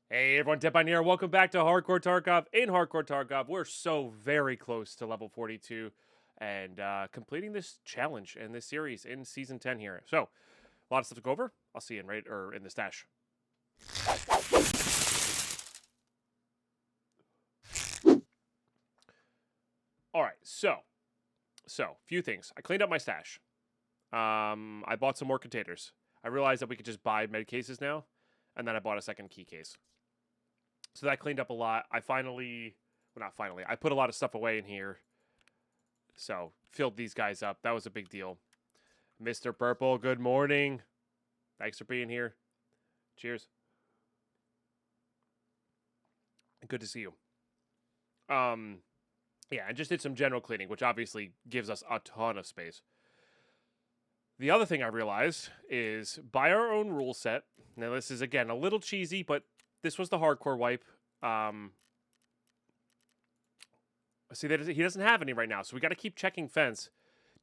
Hey everyone, Deadpine here. Welcome back to Hardcore Tarkov. In Hardcore Tarkov, we're so very close to level 42 and completing this challenge and this series in Season 10 here. So, a lot of stuff to go over. I'll see you in the stash. All right, so few things. I cleaned up my stash. I bought some more containers. I realized that we could just buy med cases now, and then I bought a second key case. So that cleaned up a lot. I put a lot of stuff away in here. So, filled these guys up. That was a big deal. Mr. Purple, good morning. Thanks for being here. Cheers. Good to see you. Yeah, I just did some general cleaning, which obviously gives us a ton of space. The other thing I realized is buy our own rule set. Now, this is, again, a little cheesy, but this was the hardcore wipe. See, he doesn't have any right now, so we got to keep checking Fence.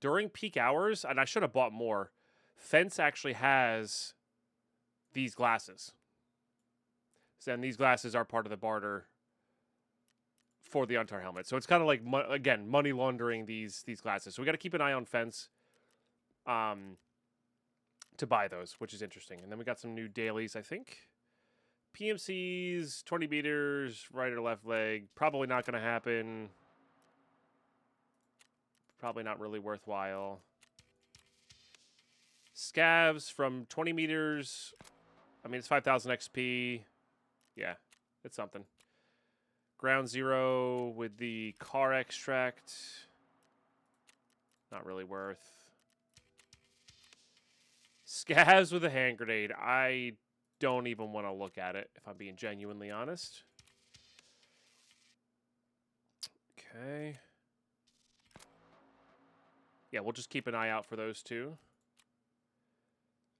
During peak hours, and I should have bought more, Fence actually has these glasses. And these glasses are part of the barter for the Untar helmet. So it's kind of like, again, money laundering these glasses. So we got to keep an eye on Fence to buy those, which is interesting. And then we got some new dailies, I think. PMCs, 20 meters, right or left leg. Probably not going to happen. Probably not really worthwhile. Scavs from 20 meters. I mean, it's 5,000 XP. Yeah, it's something. Ground Zero with the car extract. Not really worth. Scavs with a hand grenade. I don't even want to look at it, if I'm being genuinely honest. Okay. Yeah, we'll just keep an eye out for those two.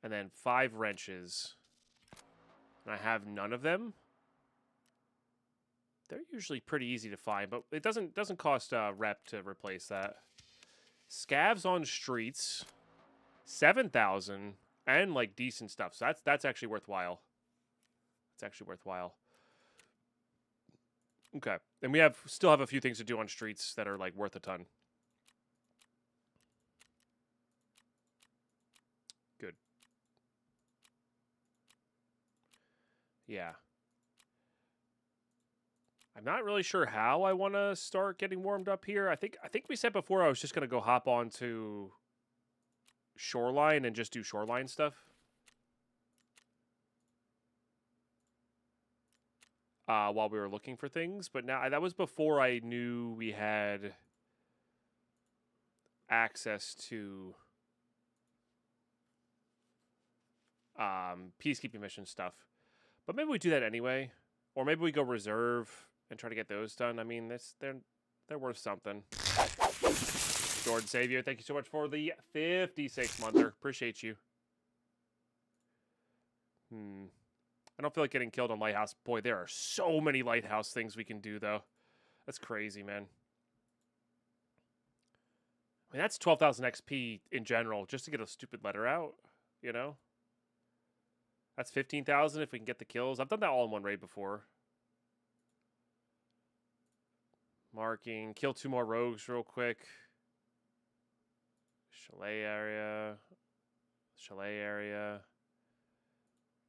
And then 5 wrenches. And I have none of them. They're usually pretty easy to find, but it doesn't cost a rep to replace that. Scavs on streets. 7,000 and like decent stuff. So that's actually worthwhile. It's actually worthwhile. Okay. And we still have a few things to do on streets that are like worth a ton. Good. Yeah. I'm not really sure how I want to start getting warmed up here. I think we said before I was just going to go hop on to Shoreline and just do Shoreline stuff. While we were looking for things. But now that was before I knew we had access to peacekeeping mission stuff. But maybe we do that anyway. Or maybe we go reserve and try to get those done. I mean, they're worth something. Jordan Savior, thank you so much for the 56-monther. Appreciate you. I don't feel like getting killed on Lighthouse. Boy, there are so many Lighthouse things we can do, though. That's crazy, man. I mean, that's 12,000 XP in general, just to get a stupid letter out, you know? That's 15,000 if we can get the kills. I've done that all in one raid before. Marking. Kill 2 more rogues real quick. Chalet area.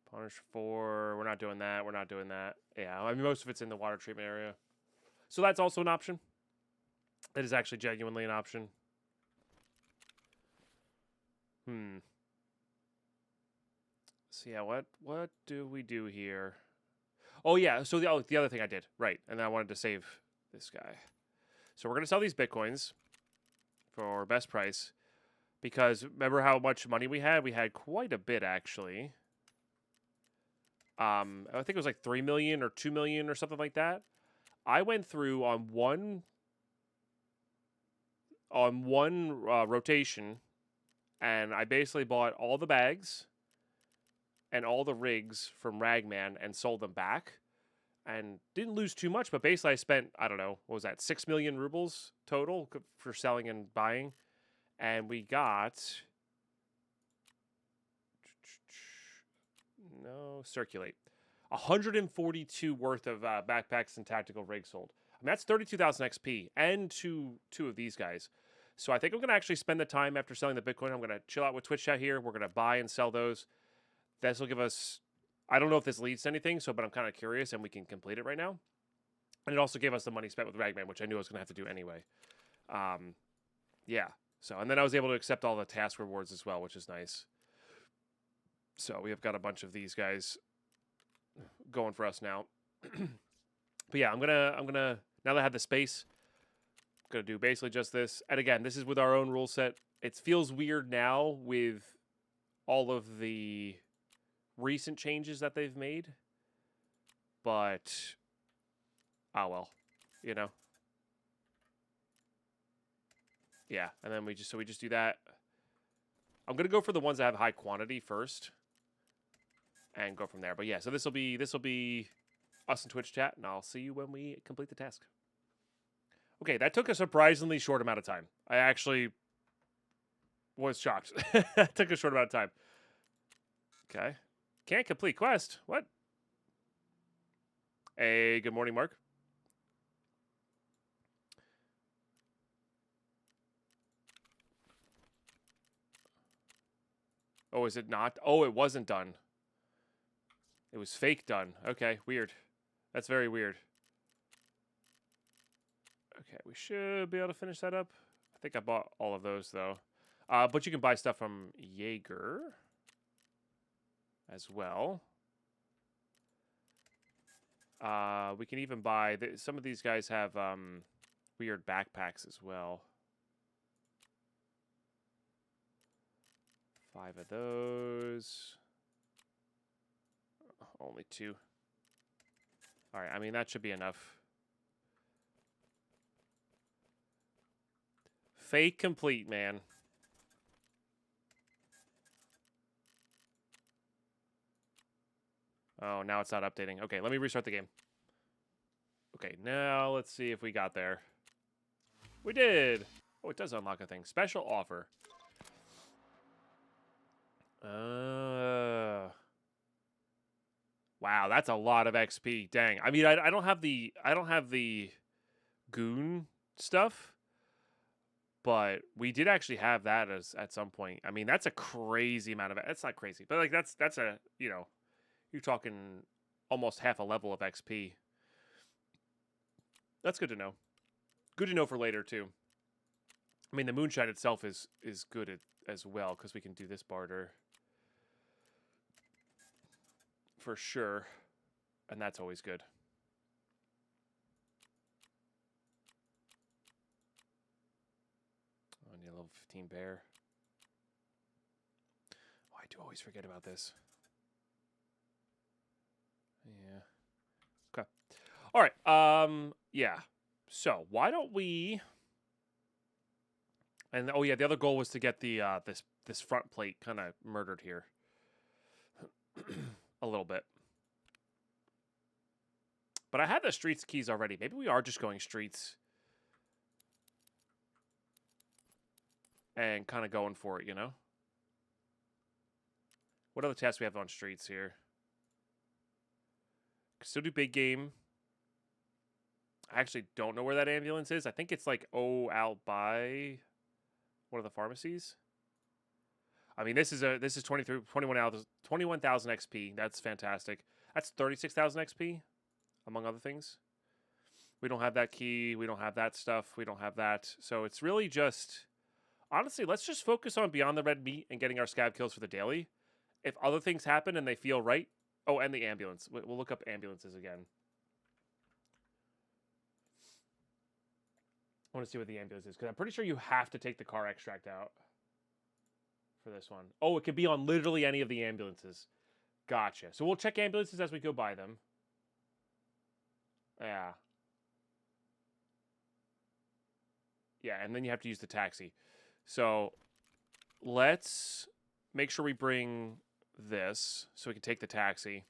Punish 4. We're not doing that. Yeah, I mean, most of it's in the water treatment area. So that's also an option. That is actually genuinely an option. So yeah, what do we do here? Oh yeah, so the other thing I did, right, and then I wanted to save this guy. So we're going to sell these Bitcoins for best price. Because remember how much money we had? We had quite a bit, actually. I think it was like 3 million or 2 million or something like that. I went through on one rotation, and I basically bought all the bags and all the rigs from Ragman and sold them back. And didn't lose too much, but basically I spent, I don't know, what was that, 6 million rubles total for selling and buying. And we got... No, circulate. 142 worth of backpacks and tactical rigs sold. I mean, that's 32,000 XP and two of these guys. So I think I'm going to actually spend the time after selling the Bitcoin. I'm going to chill out with Twitch chat here. We're going to buy and sell those. This will give us, I don't know if this leads to anything, but I'm kind of curious, and we can complete it right now. And it also gave us the money spent with Ragman, which I knew I was going to have to do anyway. Yeah. So, and then I was able to accept all the task rewards as well, which is nice. So we have got a bunch of these guys going for us now. But yeah, I'm gonna now that I have the space, I'm gonna do basically just this. And again, this is with our own rule set. It feels weird now with all of the recent changes that they've made, but oh well, you know. Yeah, and then we just do that. I'm gonna go for the ones that have high quantity first, and go from there. But yeah, so this will be us in Twitch chat, and I'll see you when we complete the task. Okay, that took a surprisingly short amount of time. I actually was shocked. It took a short amount of time. Okay. Can't complete quest. What? Hey, good morning, Mark. Oh, is it not? Oh, it wasn't done. It was fake done. Okay, weird. That's very weird. Okay, we should be able to finish that up. I think I bought all of those, though. But you can buy stuff from Jaeger as well. We can even buy... some of these guys have weird backpacks as well. 5 of those. Only 2. All right, I mean, that should be enough. Fake complete, man. Oh, now it's not updating. Okay, let me restart the game. Okay, now let's see if we got there. We did. Oh, it does unlock a thing. Special offer. Wow, that's a lot of XP. Dang. I mean, I don't have the goon stuff, but we did actually have that as at some point. I mean, that's a crazy amount of it. That's not crazy, but like that's a, you know, you're talking almost half a level of XP. That's good to know. Good to know for later too. I mean, the moonshine itself is good as well because we can do this barter. For sure. And that's always good. Oh, I need a level 15 bear. Oh, I do always forget about this. Yeah. Okay. All right. Yeah. So why don't we... And oh yeah, the other goal was to get the this front plate kind of murdered here. A little bit. But I had the streets keys already. Maybe we are just going streets. And kind of going for it, you know? What other tasks we have on streets here? Still do big game. I actually don't know where that ambulance is. I think it's like, out by one of the pharmacies. I mean, this is 21,000 XP. That's fantastic. That's 36,000 XP, among other things. We don't have that key. We don't have that stuff. We don't have that. So it's really just, honestly, let's just focus on Beyond the Red Meat and getting our scab kills for the daily. If other things happen and they feel right. Oh, and the ambulance. We'll look up ambulances again. I want to see what the ambulance is because I'm pretty sure you have to take the car extract out for this one. Oh, it could be on literally any of the ambulances. Gotcha. So we'll check ambulances as we go by them. Yeah. Yeah, and then you have to use the taxi. So let's make sure we bring this so we can take the taxi.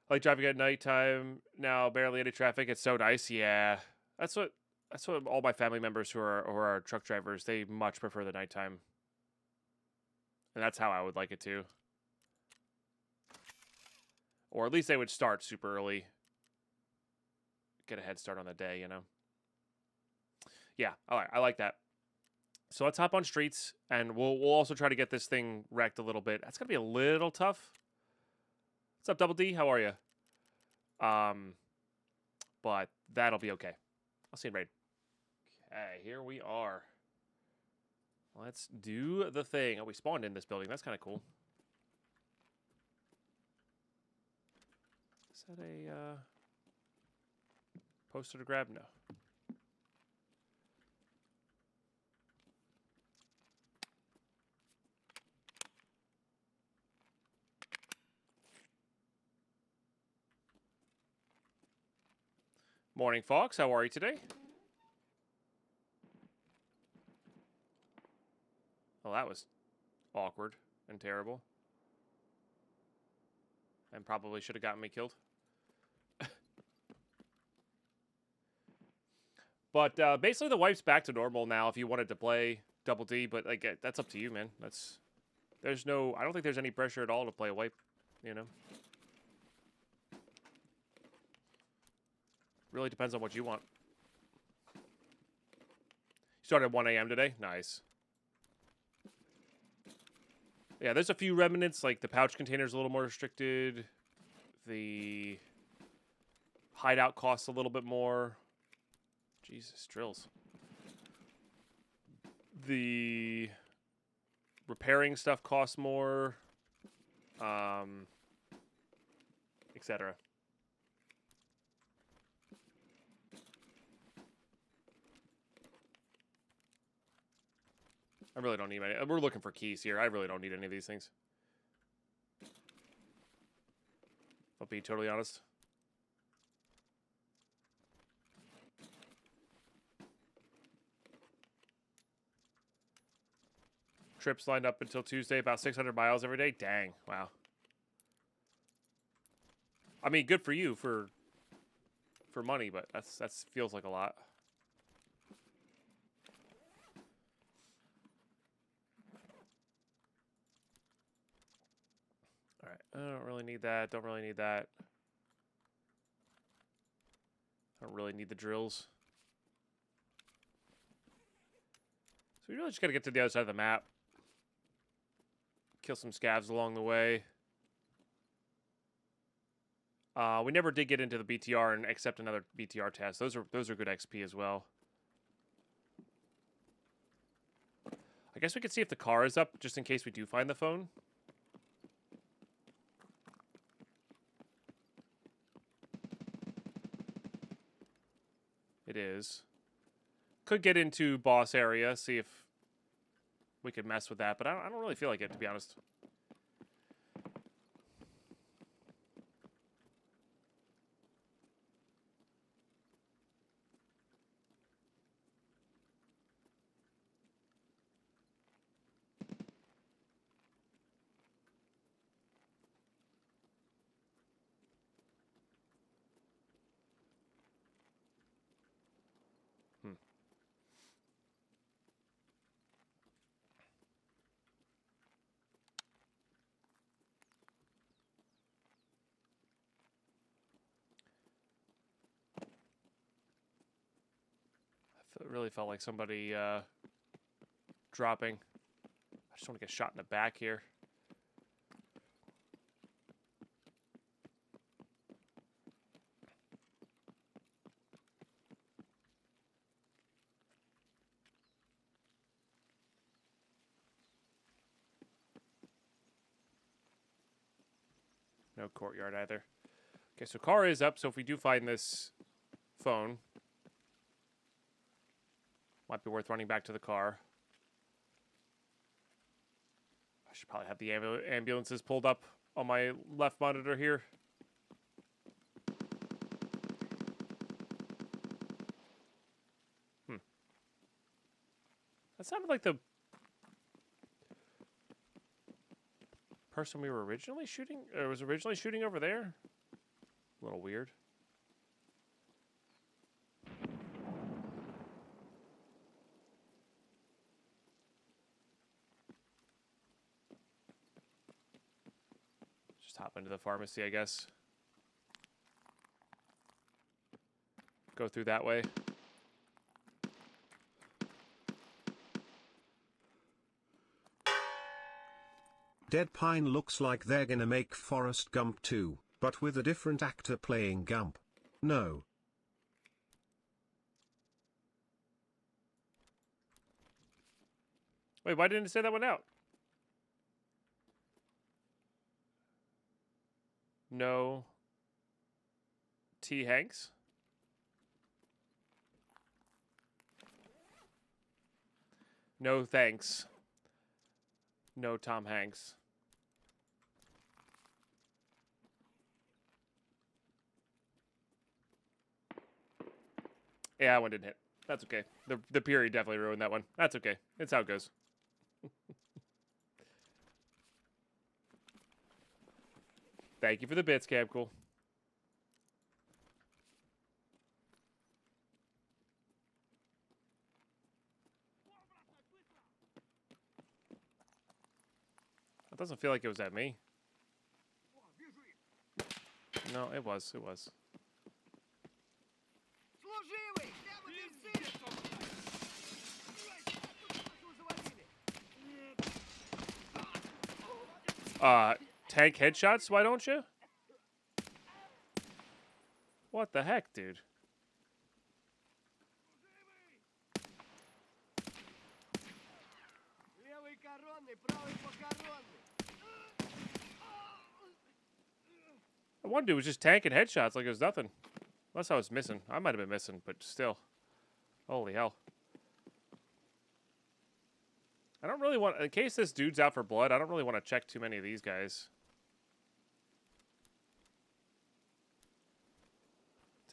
I like driving at nighttime now, barely any traffic. It's so nice. Yeah. That's what all my family members who are truck drivers, they much prefer the nighttime. And that's how I would like it too. Or at least they would start super early. Get a head start on the day, you know? Yeah, all right, I like that. So let's hop on streets, and we'll also try to get this thing wrecked a little bit. That's going to be a little tough. What's up, Double D? How are you? But that'll be okay. I'll see you in raid. Okay, here we are. Let's do the thing. Oh, we spawned in this building. That's kind of cool. Is that a poster to grab? No. Morning, Fox. How are you today? Well, that was awkward and terrible. And probably should have gotten me killed. But basically the wipe's back to normal now if you wanted to play Double D, but like that's up to you, man. I don't think there's any pressure at all to play a wipe, you know. Really depends on what you want. You started at 1 a.m. today? Nice. Yeah, there's a few remnants, like the pouch container's a little more restricted. The hideout costs a little bit more. Jesus, drills. The repairing stuff costs more, etc. I really don't need any. We're looking for keys here. I really don't need any of these things. I'll be totally honest. Trips lined up until Tuesday, about 600 miles every day. Dang, wow. I mean, good for you for money, but that feels like a lot. All right, I don't really need that. Don't really need that. I don't really need the drills. So we really just got to get to the other side of the map. Kill some scavs along the way. We never did get into the BTR and accept another BTR test. Those are good XP as well. I guess we could see if the car is up, just in case we do find the phone. It is. Could get into boss area, see if we could mess with that, but I don't really feel like it, to be honest. It really felt like somebody dropping. I just want to get shot in the back here. No courtyard either. Okay, so car is up, so if we do find this phone, might be worth running back to the car. I should probably have the ambulances pulled up on my left monitor here. That sounded like the person we were originally shooting, or was originally shooting over there. A little weird. Just hop into the pharmacy, I guess. go through that way. Deadpine looks like they're gonna make Forrest Gump 2, but with a different actor playing Gump. No. Wait, why didn't it say that one out? No. T. Hanks? No thanks. No Tom Hanks. Yeah, that one didn't hit. That's okay. The period definitely ruined that one. That's okay. It's how it goes. Thank you for the bits, Camcool. It doesn't feel like it was at me. No, it was. It was. Tank headshots, why don't you? What the heck, dude? One dude was just tanking headshots like it was nothing. Unless I was missing. I might have been missing, but still. Holy hell. I don't really want... In case this dude's out for blood, I don't really want to check too many of these guys.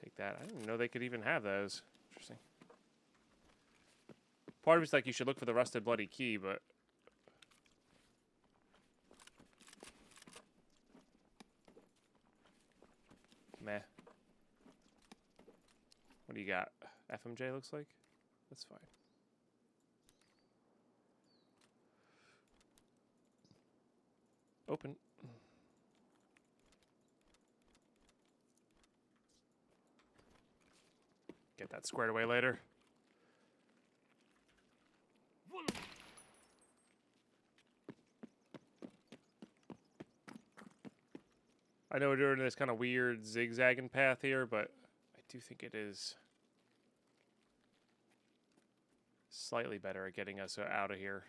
Take that. I didn't know they could even have those. Interesting. Part of it's like you should look for the rusted bloody key, but... Meh. What do you got? FMJ looks like? That's fine. Open. Get that squared away later. I know we're doing this kind of weird zigzagging path here, but I do think it is slightly better at getting us out of here.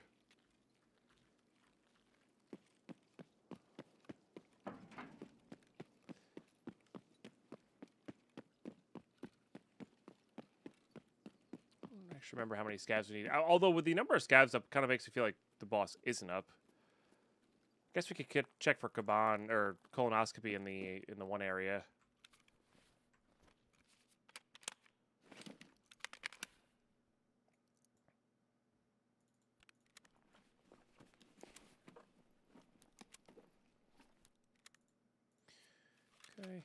I don't actually remember how many scavs we need. Although with the number of scavs up, kind of makes me feel like the boss isn't up. I guess we could check for Kaban or colonoscopy in the one area. Okay.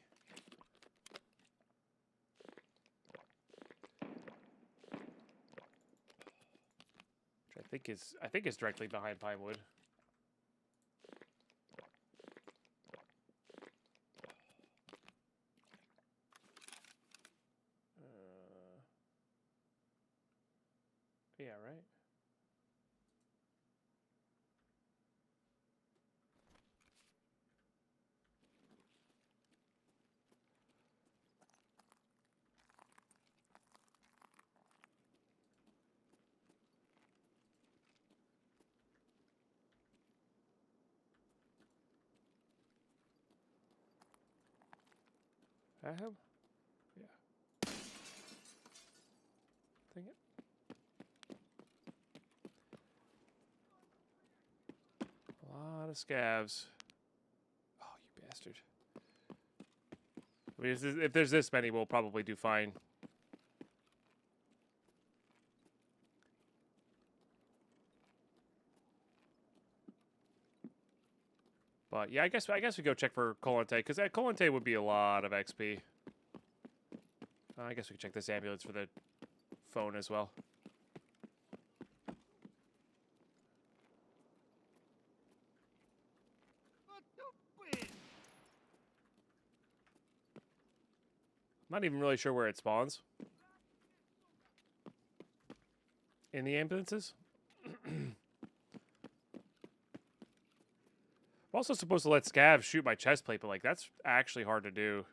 Which I think is directly behind Pinewood. Yeah, right. I have? Yeah. Dang it. A lot of scavs. Oh, you bastard. I mean, if there's this many, we'll probably do fine. But yeah, I guess we go check for Colante, because Colante would be a lot of XP. I guess we can check this ambulance for the phone as well. Not even really sure where it spawns. In the ambulances? I'm also supposed to let Scav shoot my chest plate, but like that's actually hard to do.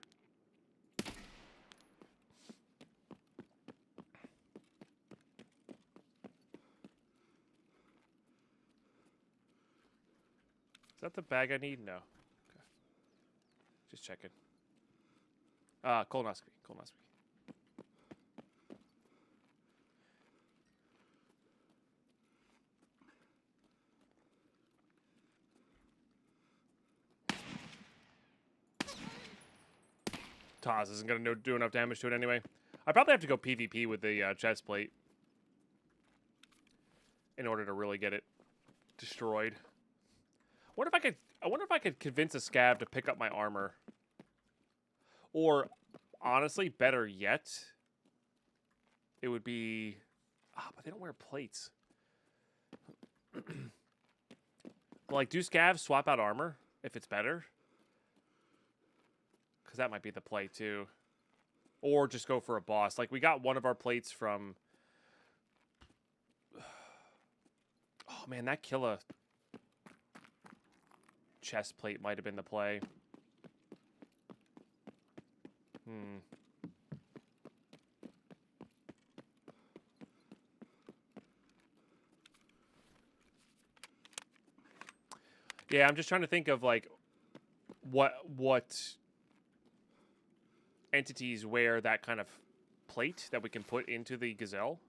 Is that the bag I need? No. Okay. Just checking. Colonoscopy. Colonoscopy. Taz isn't going to do enough damage to it anyway. I probably have to go PvP with the chest plate in order to really get it destroyed. I wonder if I could convince a Scav to pick up my armor. Or, honestly, better yet, it would be... but they don't wear plates. Like, do Scavs swap out armor if it's better? Because that might be the play, too. Or just go for a boss. Like, we got one of our plates from... Oh, man, that killer chest plate might have been the play. Yeah, I'm just trying to think of, like, what entities wear that kind of plate that we can put into the gazelle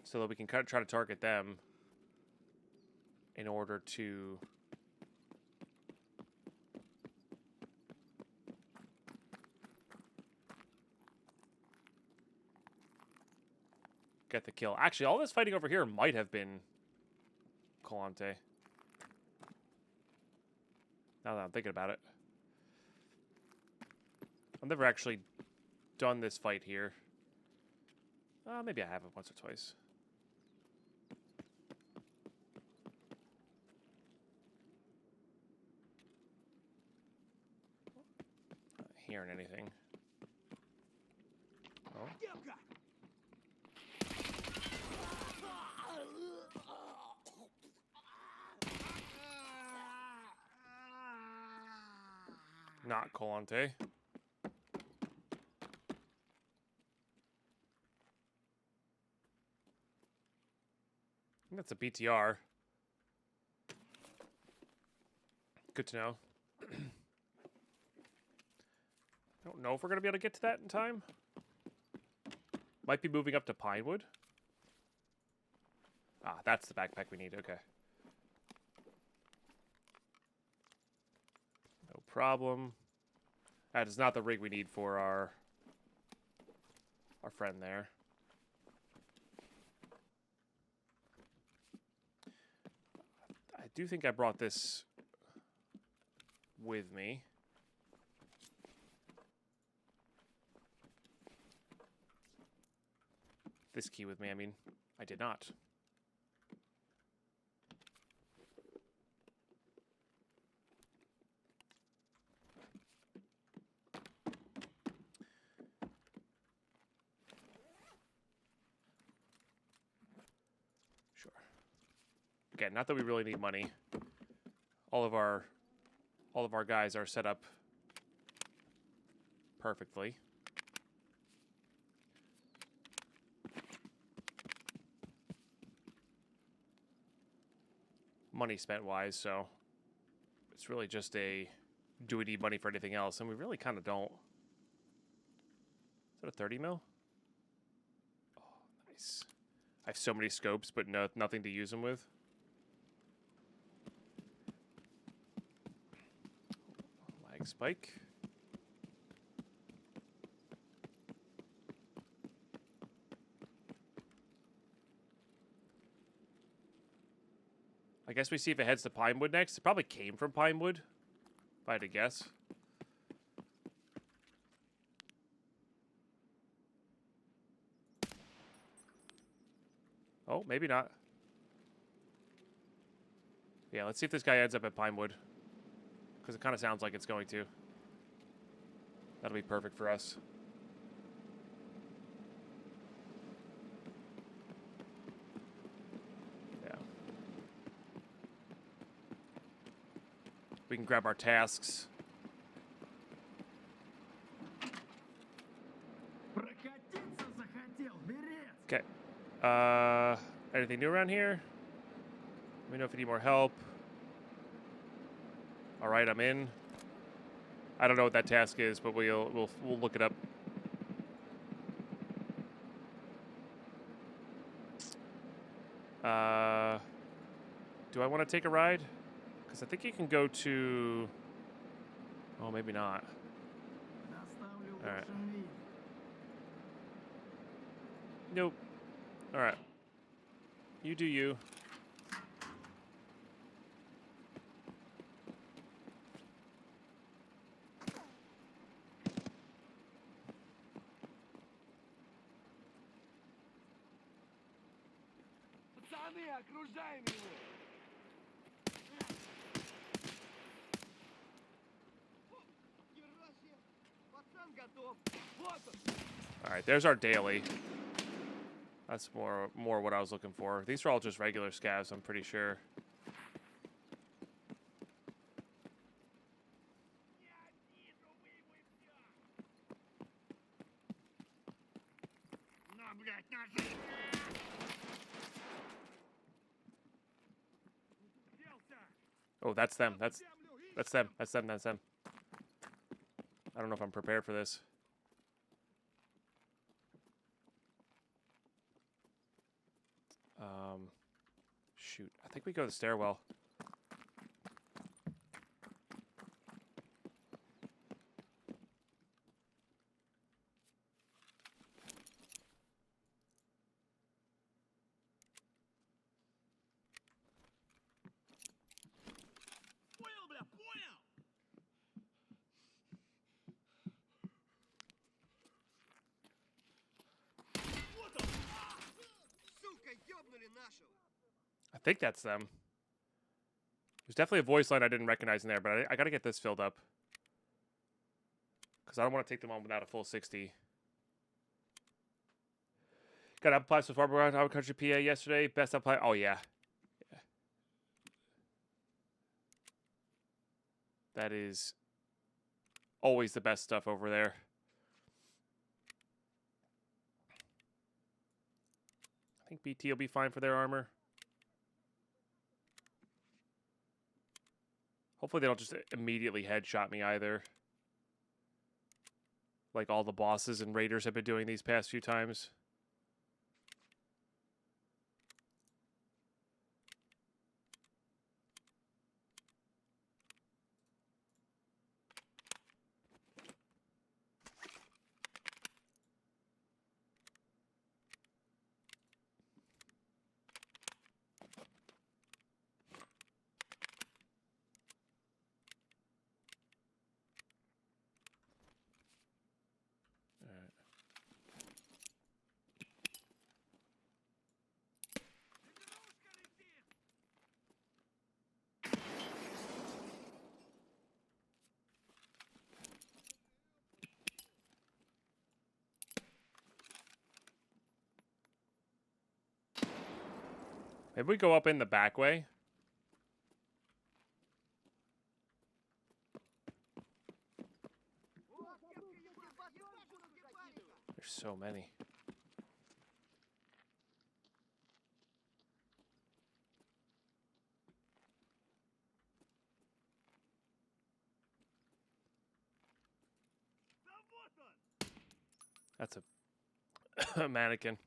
so that we can try to target them in order to get the kill. Actually, all this fighting over here might have been Colante. Now that I'm thinking about it. I've never actually done this fight here. Maybe I have it once or twice. Not hearing anything. Oh. Not Colante. That's a BTR. Good to know. I don't know if we're going to be able to get to that in time. Might be moving up to Pinewood. That's the backpack we need. Okay. No problem. That is not the rig we need for our friend there. I do think I brought this with me. This key with me, I mean, I did not. Sure. Again, not that we really need money. All of our guys are set up perfectly. Money spent wise, so it's really just a do we need money for anything else? And we really kind of don't. Is that a 30 mil? Oh, nice. I have so many scopes, but nothing to use them with. Lag spike. I guess we see if it heads to Pinewood next. It probably came from Pinewood, if I had to guess. Oh, maybe not. Yeah, let's see if this guy ends up at Pinewood. Because it kind of sounds like it's going to. That'll be perfect for us. Yeah. We can grab our tasks. Okay. Anything new around here? Let me know if you need more help. All right, I'm in. I don't know what that task is, but we'll look it up. Do I want to take a ride? Because I think you can go to... Oh, maybe not. All right. Nope. All right. You do you. Пацаны, окружаем его! Пацан готов! Вот он! All right, there's our daily. That's more what I was looking for. These are all just regular scavs, I'm pretty sure. Oh, that's them. That's them. That's them. That's them. I don't know if I'm prepared for this. Shoot. I think we go to the stairwell. I think that's them. There's definitely a voice line I didn't recognize in there, but I gotta get this filled up. Because I don't want to take them on without a full 60. Got applied so far around our country, PA, yesterday. Best apply. Oh, yeah. That is always the best stuff over there. I think BT will be fine for their armor. Hopefully they don't just immediately headshot me either. Like all the bosses and raiders have been doing these past few times. Maybe we go up in the back way. There's so many. That's a mannequin.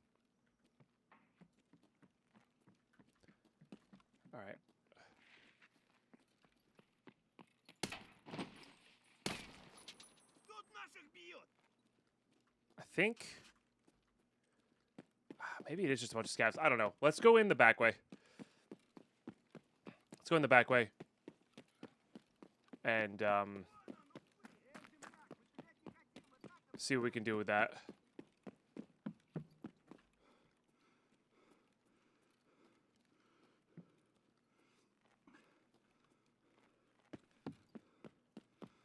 All right. I think maybe it is just a bunch of scavs. I don't know. Let's go in the back way. Let's go in the back way. And see what we can do with that.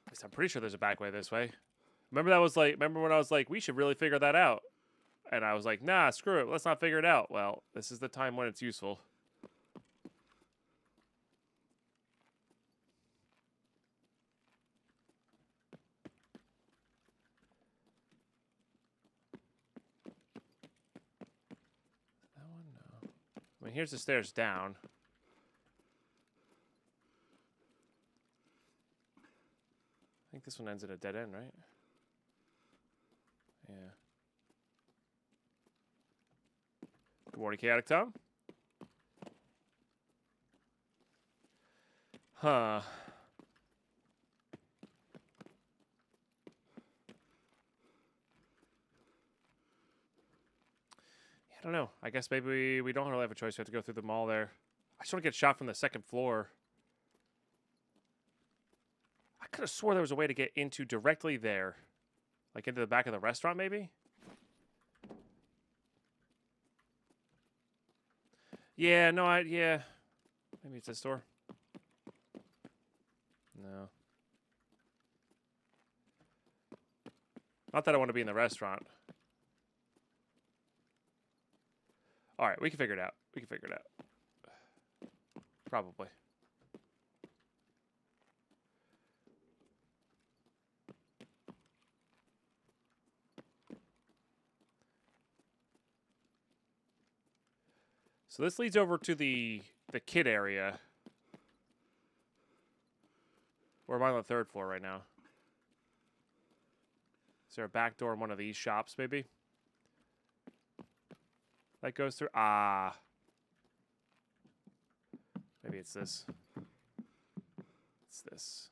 At least I'm pretty sure there's a back way this way. Remember that was like, remember when I was like, we should really figure that out, and I was like, nah, screw it, let's not figure it out. Well, this is the time when it's useful. That one, no. I mean, here's the stairs down. I think this one ends at a dead end, right? Yeah. Good morning, Chaotic Tom. Huh. I don't know. I guess maybe we don't really have a choice. We have to go through the mall there. I just want to get shot from the second floor. I could have swore there was a way to get into directly there. Like into the back of the restaurant, maybe? Yeah, no, yeah. Maybe it's this door. No. Not that I want to be in the restaurant. All right, we can figure it out. We can figure it out. Probably. So this leads over to the kid area. Or am I on the third floor right now? Is there a back door in one of these shops, maybe? That goes through. Ah. Maybe it's this. It's this.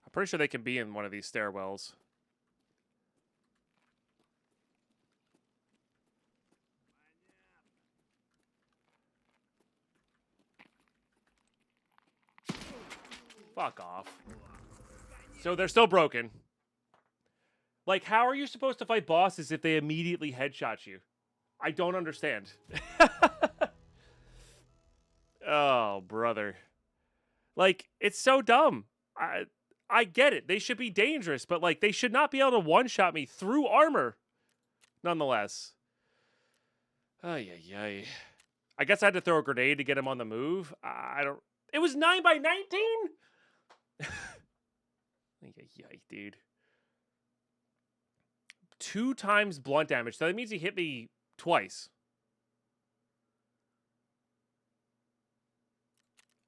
I'm pretty sure they can be in one of these stairwells. Fuck off. So they're still broken. Like, how are you supposed to fight bosses if they immediately headshot you? I don't understand. Oh, brother. Like, it's so dumb. I get it. They should be dangerous, but, like, they should not be able to one-shot me through armor. Nonetheless. Ay, ay, ay. I guess I had to throw a grenade to get him on the move. I don't... It was 9 by 19? Yikes, dude. 2 times blunt damage. So that means he hit me twice.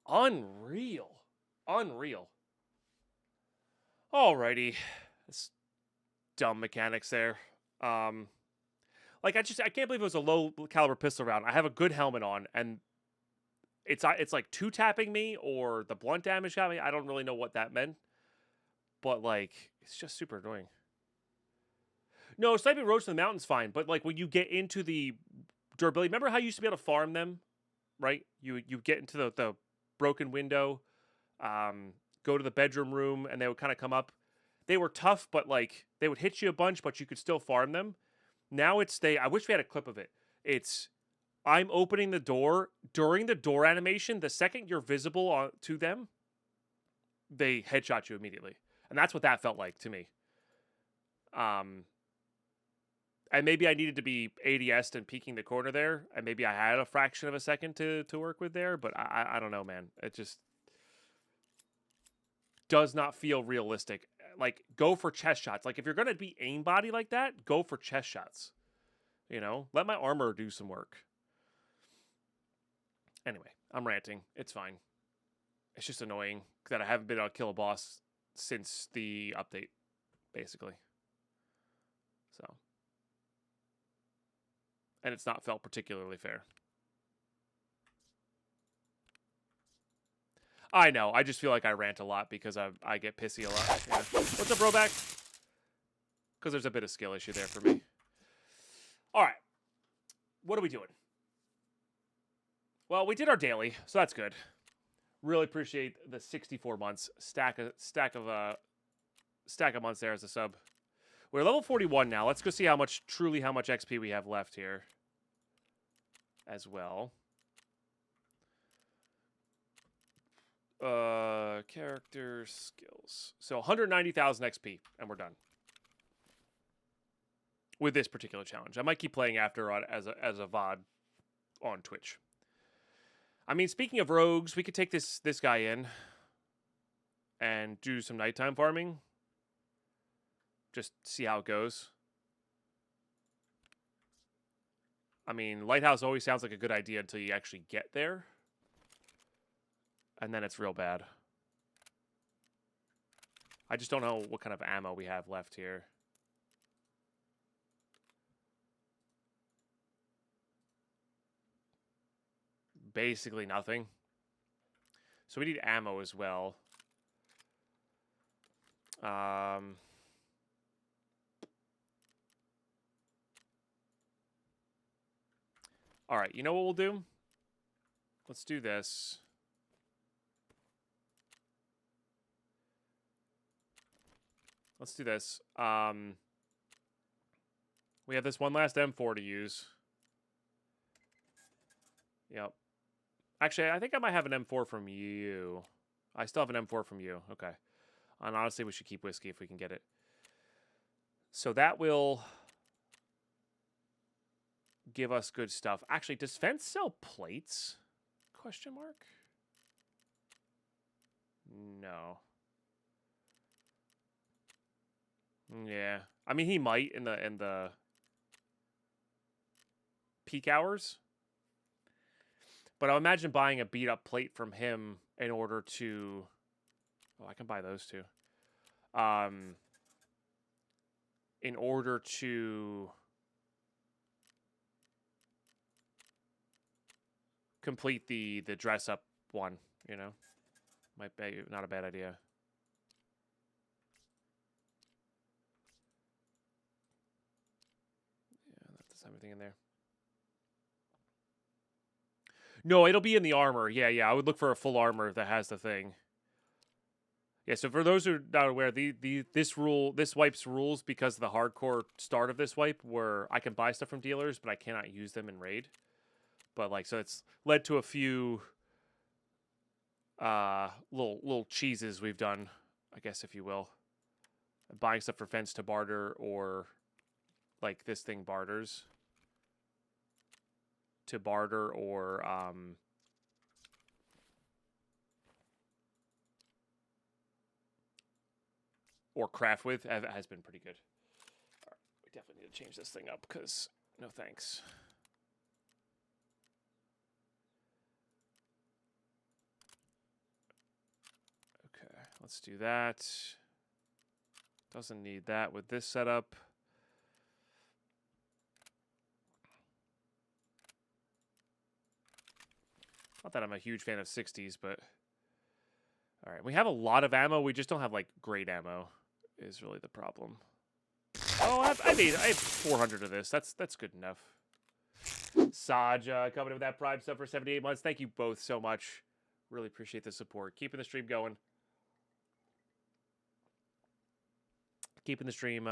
Unreal. Unreal. Alrighty. This dumb mechanics there. Like, I can't believe it was a low caliber pistol round. I have a good helmet on, and it's like 2-tapping me or the blunt damage got me. I don't really know what that meant. But, like, it's just super annoying. No, sniping roads to the mountain's fine. But, like, when you get into the durability... Remember how you used to be able to farm them? Right? You get into the broken window, go to the bedroom room, and they would kind of come up. They were tough, but, like, they would hit you a bunch, but you could still farm them. Now it's... I wish we had a clip of it. It's... I'm opening the door. During the door animation, the second you're visible to them, they headshot you immediately. And that's what that felt like to me. And maybe I needed to be ADS'd and peeking the corner there. And maybe I had a fraction of a second to work with there. But I don't know, man. It just does not feel realistic. Like, go for chest shots. Like, if you're going to be aimbody like that, go for chest shots. You know? Let my armor do some work. Anyway, I'm ranting. It's fine. It's just annoying that I haven't been able to kill a boss since the update, basically. So. And it's not felt particularly fair. I know. I just feel like I rant a lot because I get pissy a lot. Yeah. What's up, Broback? Because there's a bit of skill issue there for me. All right. What are we doing? Well, we did our daily, so that's good. Really appreciate the 64 months stack of months there as a sub. We're level 41 now. Let's go see how much XP we have left here as well. Character skills. So 190,000 XP, and we're done with this particular challenge. I might keep playing after on as a VOD on Twitch. I mean, speaking of rogues, we could take this guy in and do some nighttime farming. Just see how it goes. I mean, Lighthouse always sounds like a good idea until you actually get there. And then it's real bad. I just don't know what kind of ammo we have left here. Basically nothing. So we need ammo as well. All right, you know what we'll do? Let's do this. Let's do this. We have this one last M4 to use. Yep. Actually, I think I might have an M4 from you. I still have an M4 from you. Okay. And honestly, we should keep whiskey if we can get it. So that will give us good stuff. Actually, does Fence sell plates? Question mark? No. Yeah. I mean, he might in the peak hours. But I imagine buying a beat up plate from him in order to... Oh, I can buy those too. In order to complete the dress up one, you know? Might be not a bad idea. Yeah, that's everything in there. No, it'll be in the armor. Yeah. I would look for a full armor that has the thing. Yeah, so for those who are not aware, this wipe's rules because of the hardcore start of this wipe where I can buy stuff from dealers, but I cannot use them in raid. But like, so it's led to a few little cheeses we've done, I guess, if you will. Buying stuff for Fence to barter, or like this thing barters. To barter, or craft with has been pretty good. All right, we definitely need to change this thing up because no thanks. Okay, let's do that. Doesn't need that with this setup. Not that I'm a huge fan of 60s, but... All right, we have a lot of ammo. We just don't have, like, great ammo is really the problem. Oh, I have 400 of this. That's good enough. Saja coming in with that Prime sub for 78 months. Thank you both so much. Really appreciate the support. Keeping the stream going. Keeping the stream...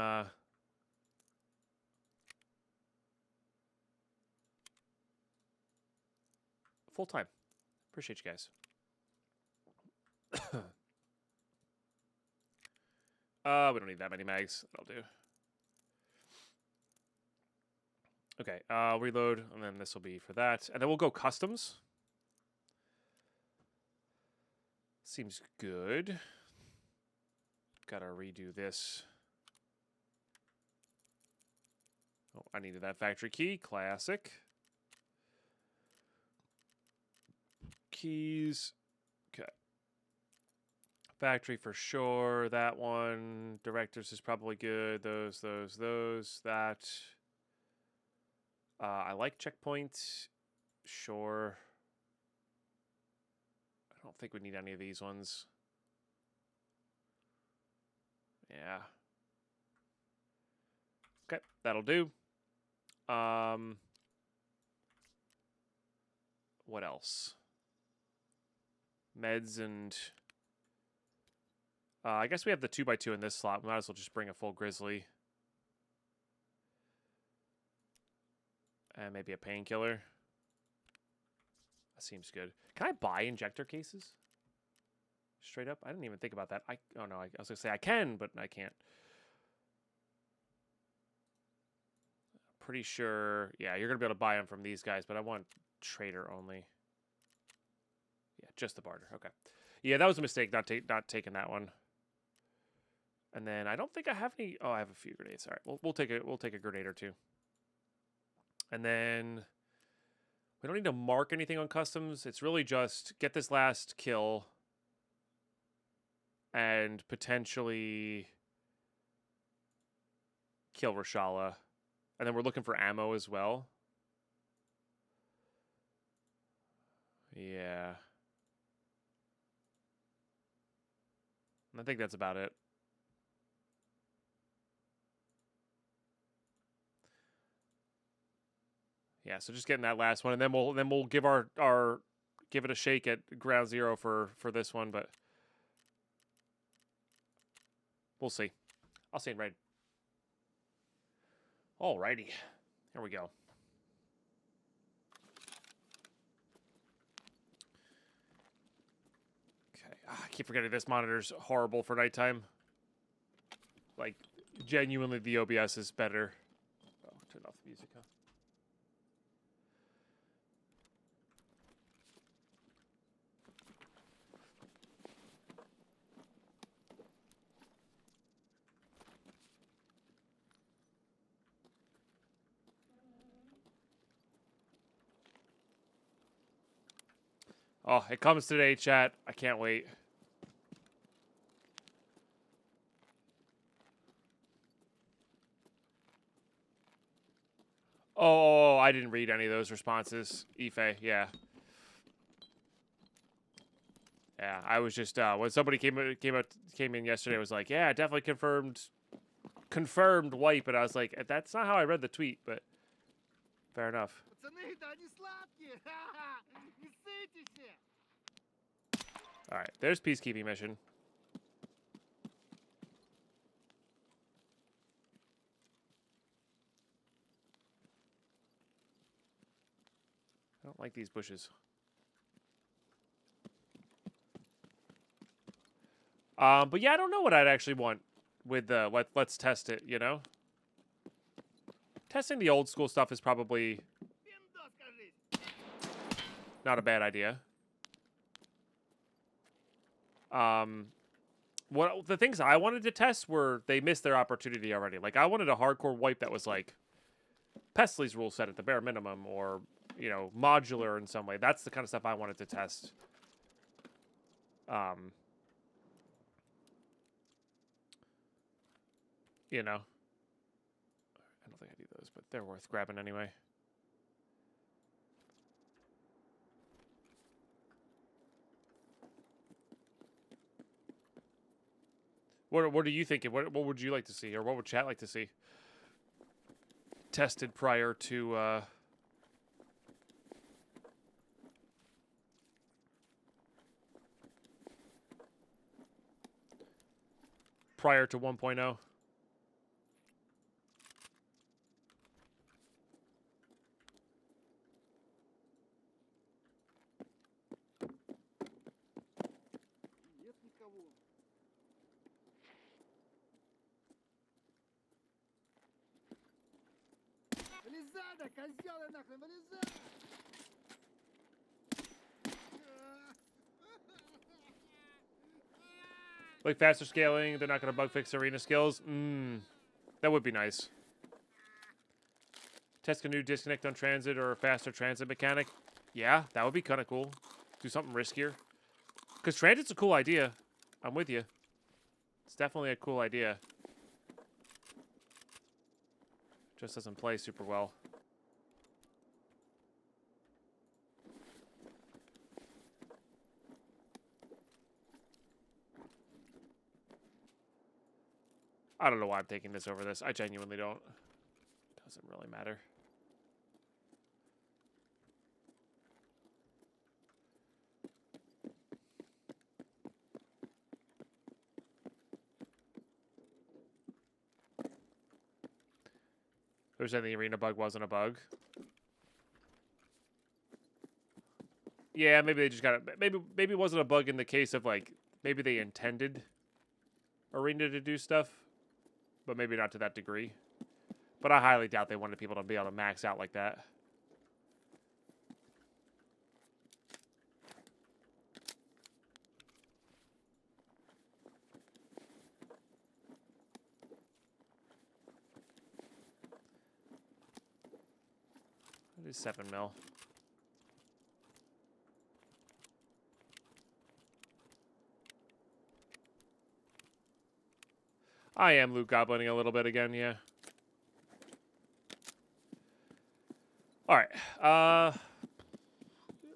full time. Appreciate you guys. We don't need that many mags. That'll do. Okay, reload, and then this will be for that. And then we'll go customs. Seems good. Gotta redo this. Oh, I needed that factory key. Classic. Keys. Okay. Factory for sure. That one. Directors is probably good. Those. That. I like checkpoint. Sure. I don't think we need any of these ones. Yeah. Okay, that'll do. What else? Meds and... I guess we have the 2x2 in this slot. We might as well just bring a full grizzly. And maybe a painkiller. That seems good. Can I buy injector cases? Straight up? I didn't even think about that. Oh no, I was gonna say I can, but I can't. Pretty sure, yeah, you're gonna be able to buy them from these guys, but I want trader only. Yeah, just the barter. Okay. Yeah, that was a mistake not taking that one. And then I don't think I have any. Oh, I have a few grenades. All right, we'll take a grenade or two. And then we don't need to mark anything on customs. It's really just get this last kill and potentially kill Rashala. And then we're looking for ammo as well. Yeah. I think that's about it. Yeah, so just getting that last one, and then we'll give give it a shake at ground zero for this one, but we'll see. I'll see in raid. Alrighty, here we go. Okay, I keep forgetting this monitor's horrible for nighttime. Like, genuinely, the OBS is better. Oh, turn off the music, huh? Oh, it comes today, chat. I can't wait. Oh, I didn't read any of those responses. Ife, yeah. Yeah, I was just when somebody came in yesterday, I was like, yeah, definitely confirmed wipe, and I was like, that's not how I read the tweet, but fair enough. All right, there's peacekeeping mission. I don't like these bushes. But yeah, I don't know what I'd actually want with the let's test it, you know? Testing the old school stuff is probably not a bad idea. What the things I wanted to test were they missed their opportunity already. Like I wanted a hardcore wipe that was like Pestly's rule set at the bare minimum, or you know, modular in some way. That's the kind of stuff I wanted to test. You know, I don't think I need those, but they're worth grabbing anyway. What are you thinking? What would you like to see, or what would chat like to see tested prior to prior to 1.0? Like faster scaling, they're not going to bug fix arena skills. That would be nice. Test a new disconnect on transit or a faster transit mechanic. Yeah, that would be kind of cool. Do something riskier. Because transit's a cool idea. I'm with you. It's definitely a cool idea. Just doesn't play super well. I don't know why I'm taking this over this. I genuinely don't. Doesn't really matter. They're saying the arena bug wasn't a bug. Yeah, maybe they just got it. Maybe it wasn't a bug in the case of like maybe they intended Arena to do stuff, but maybe not to that degree. But I highly doubt they wanted people to be able to max out like that. That is 7 mil. I am loot goblining a little bit again, yeah. Alright.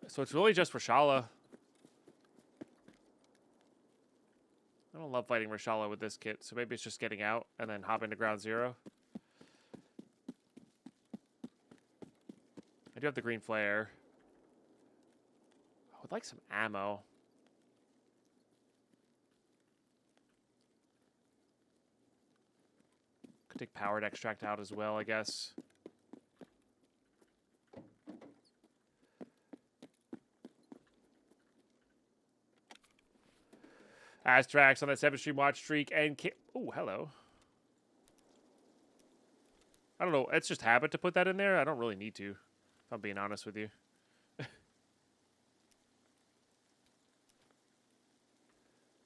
So it's really just Rashala. I don't love fighting Rashala with this kit, so maybe it's just getting out and then hop into ground zero. I do have the green flare. I would like some ammo. Could take powered extract out as well, I guess. Astrax on that 7-stream watch streak and oh, hello. I don't know. It's just habit to put that in there. I don't really need to, if I'm being honest with you.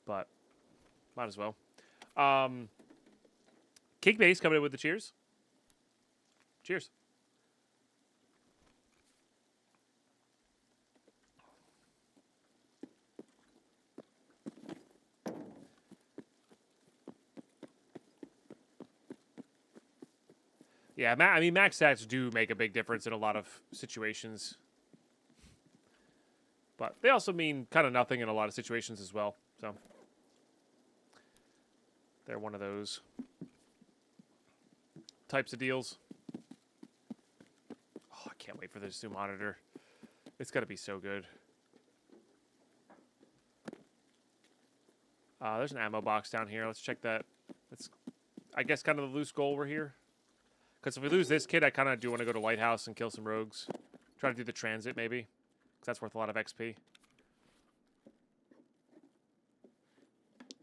But might as well. King Base coming in with the cheers. Cheers. Yeah, I mean, max stats do make a big difference in a lot of situations. But they also mean kind of nothing in a lot of situations as well. So they're one of those types of deals. Oh, I can't wait for this new monitor. It's got to be so good. There's an ammo box down here. Let's check that. That's, I guess, kind of the loose goal we're here. Because if we lose this kid, I kind of do want to go to Lighthouse and kill some rogues. Try to do the transit, maybe. Because that's worth a lot of XP.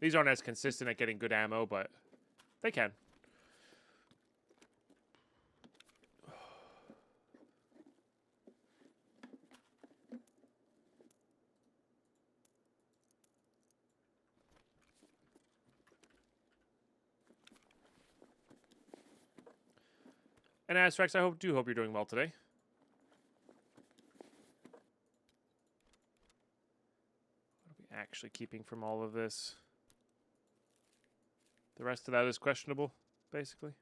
These aren't as consistent at getting good ammo, but they can. And Astrax, I do hope you're doing well today. What are we actually keeping from all of this? The rest of that is questionable, basically.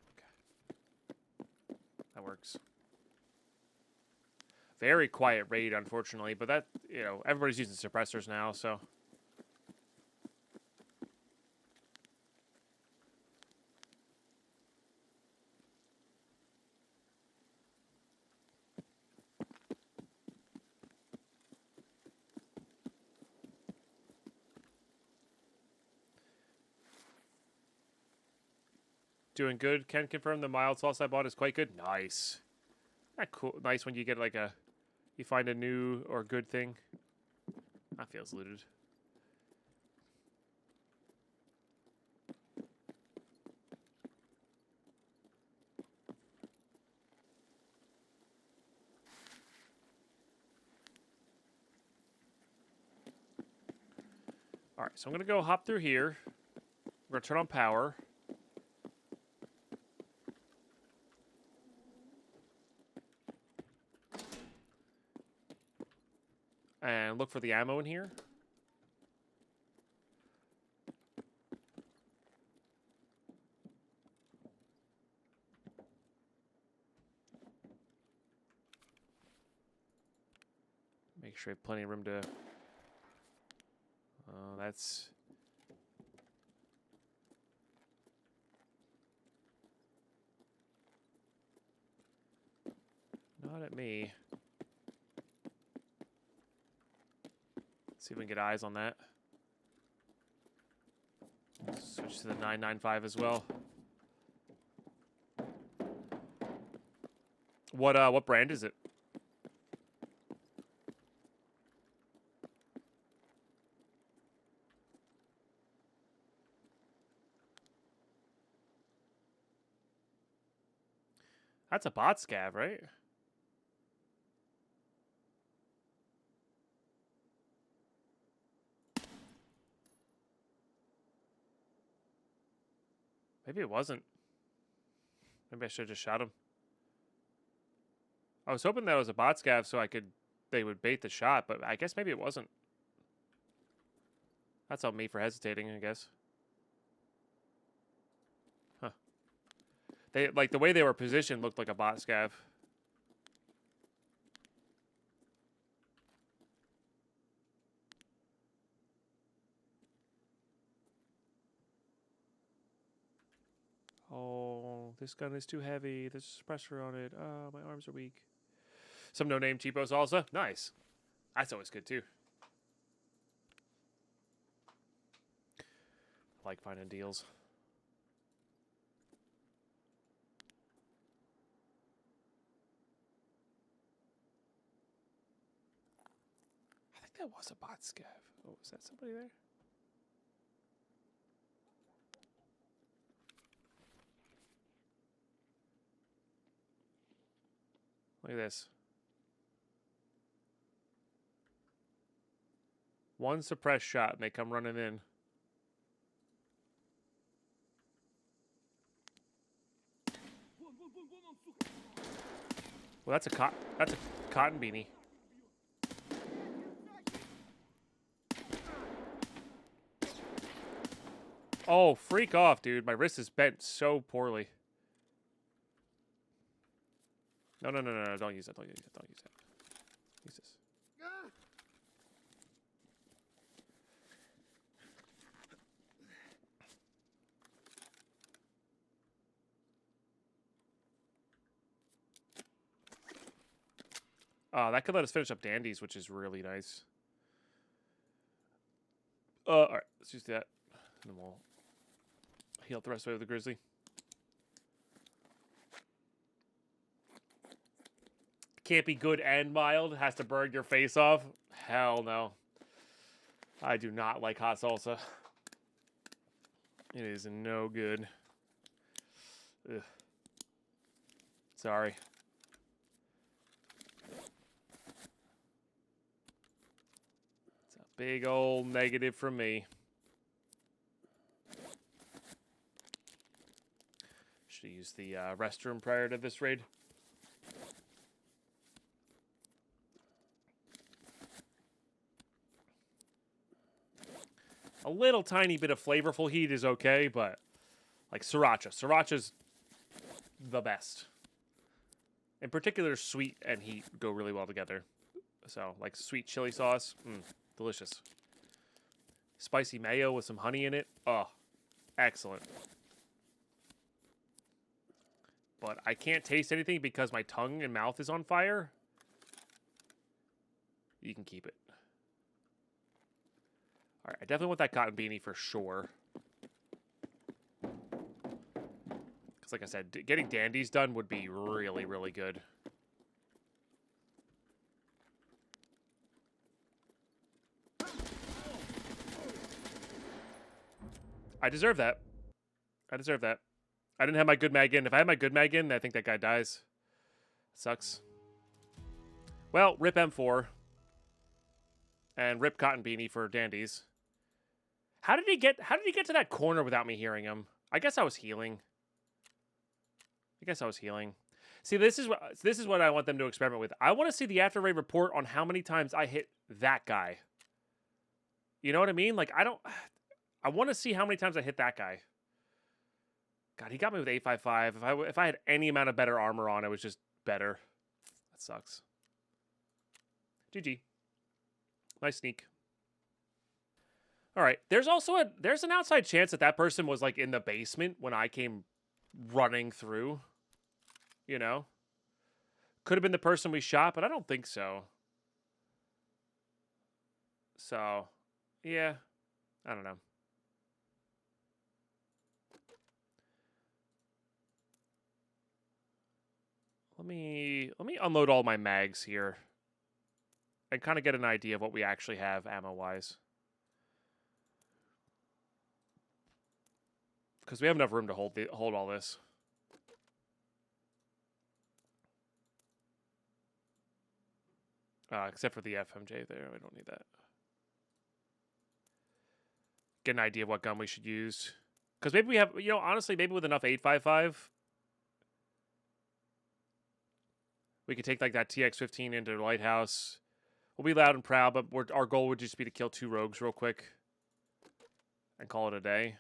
Okay. That works. Very quiet raid, unfortunately, but that, you know, everybody's using suppressors now, so. Doing good. Can confirm the mild sauce I bought is quite good. Nice. That cool. Nice when you get like you find a new or good thing. That feels looted. All right, so I'm gonna go hop through here. We're gonna turn on power. And look for the ammo in here. Make sure I have plenty of room to... that's... Not at me. See if we can get eyes on that. Switch to the 995 as well. What brand is it? That's a bot scav, right? Maybe it wasn't. Maybe I should have just shot him. I was hoping that was a bot scav so they would bait the shot, but I guess maybe it wasn't. That's on me for hesitating, I guess. Huh. They, like, the way they were positioned looked like a bot scav. Oh, this gun is too heavy. There's a suppressor on it. Oh, my arms are weak. Some no-name cheapo salsa. Nice. That's always good, too. I like finding deals. I think that was a bot scav. Oh, is that somebody there? Look at this. One suppressed shot and they come running in. Well, that's a cotton beanie. Oh, freak off, dude. My wrist is bent so poorly. No. Don't use that. Don't use that. Don't use that. Use this. That could let us finish up dandies, which is really nice. All right. Let's use that. And then we'll heal up the rest of the way with the grizzly. Can't be good and mild. Has to burn your face off. Hell no. I do not like hot salsa. It is no good. Ugh. Sorry. It's a big old negative from me. Should have used the restroom prior to this raid. A little tiny bit of flavorful heat is okay, but like sriracha. Sriracha's the best. In particular, sweet and heat go really well together. So, like sweet chili sauce, delicious. Spicy mayo with some honey in it, oh, excellent. But I can't taste anything because my tongue and mouth is on fire. You can keep it. All right, I definitely want that cotton beanie for sure. Because like I said, getting dandies done would be really, really good. I deserve that. I deserve that. I didn't have my good mag in. If I had my good mag in, I think that guy dies. Sucks. Well, rip M4. And rip cotton beanie for dandies. How did he get to that corner without me hearing him? I guess I was healing. See, this is what I want them to experiment with. I want to see the after raid report on how many times I hit that guy. You know what I mean? Like I want to see how many times I hit that guy. God, he got me with 855. If I had any amount of better armor on, it was just better. That sucks. GG. Nice sneak. All right. There's an outside chance that person was like in the basement when I came running through. You know? Could have been the person we shot, but I don't think so. So, yeah. I don't know. Let me unload all my mags here. And kind of get an idea of what we actually have ammo-wise. Because we have enough room to hold all this. Except for the FMJ there. We don't need that. Get an idea of what gun we should use. Because maybe we have, you know, honestly, maybe with enough 855, we could take like that TX-15 into the Lighthouse. We'll be loud and proud, but our goal would just be to kill 2 rogues real quick and call it a day.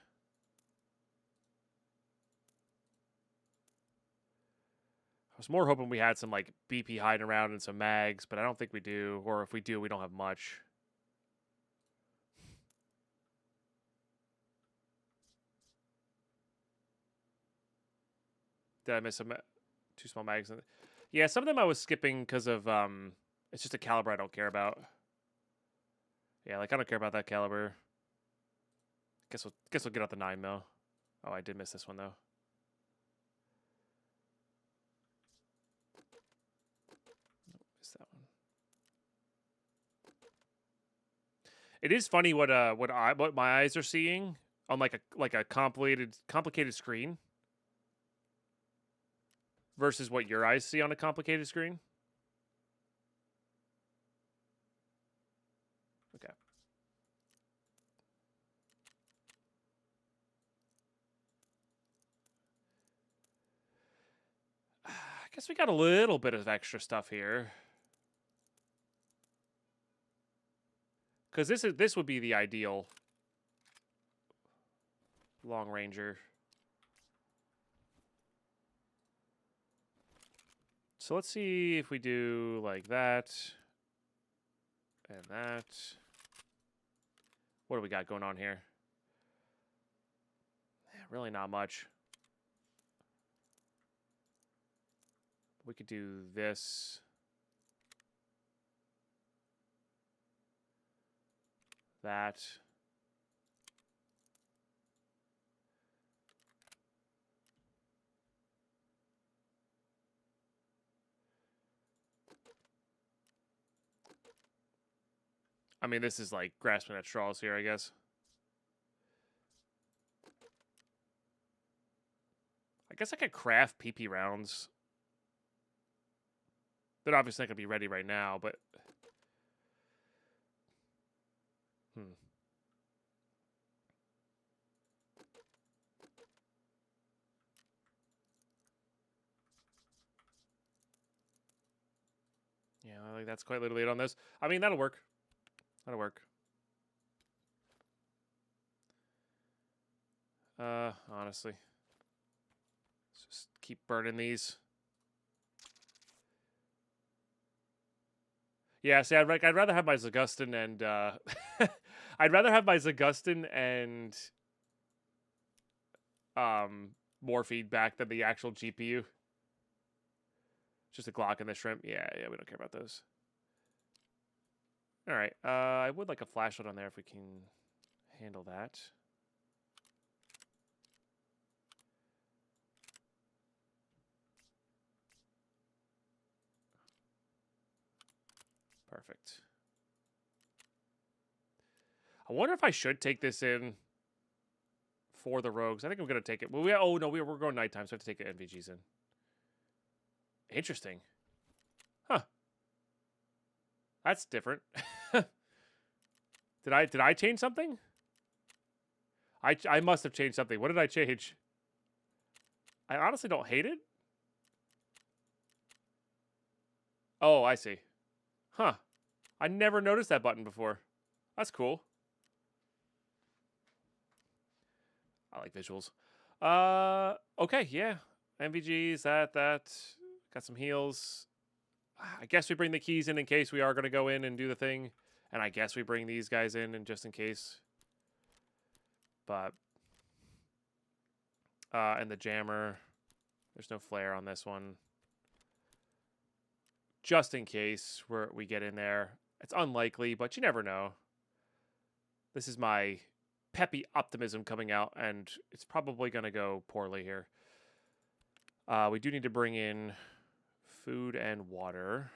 I was more hoping we had some like BP hiding around and some mags, but I don't think we do. Or if we do, we don't have much. Did I miss some 2 small mags? Yeah, some of them I was skipping because of it's just a caliber I don't care about. Yeah, like I don't care about that caliber. Guess we'll get out the 9 mil. Oh, I did miss this one though. Missed that one. It is funny what my eyes are seeing on like a complicated screen versus what your eyes see on a complicated screen. Okay. I guess we got a little bit of extra stuff here. Because this would be the ideal long ranger. So let's see if we do like that and that. What do we got going on here? Really not much. We could do this. That. I mean, this is like grasping at straws here, I guess. I guess I could craft PP rounds. They're obviously not going to be ready right now, but... Yeah, I think that's quite literally it on this. I mean, that'll work. That'll work. Honestly. Let's just keep burning these. Yeah, see, I'd rather have my Zagustin and I'd rather have my Zagustin and more feedback than the actual GPU. Just a Glock and the shrimp. Yeah, we don't care about those. All right, I would like a flashlight on there if we can handle that. Perfect. I wonder if I should take this in for the rogues. I think I'm going to take it. Well, we're going nighttime, so I have to take the NVGs in. Interesting. Huh. That's different. Did I change something? I must have changed something. What did I change? I honestly don't hate it. Oh, I see. Huh. I never noticed that button before. That's cool. I like visuals. Okay, yeah. MVGs, that. Got some heals. I guess we bring the keys in case we are going to go in and do the thing. And I guess we bring these guys in and just in case. But... and the jammer. There's no flare on this one. Just in case we get in there. It's unlikely, but you never know. This is my peppy optimism coming out, and it's probably going to go poorly here. We do need to bring in food and water.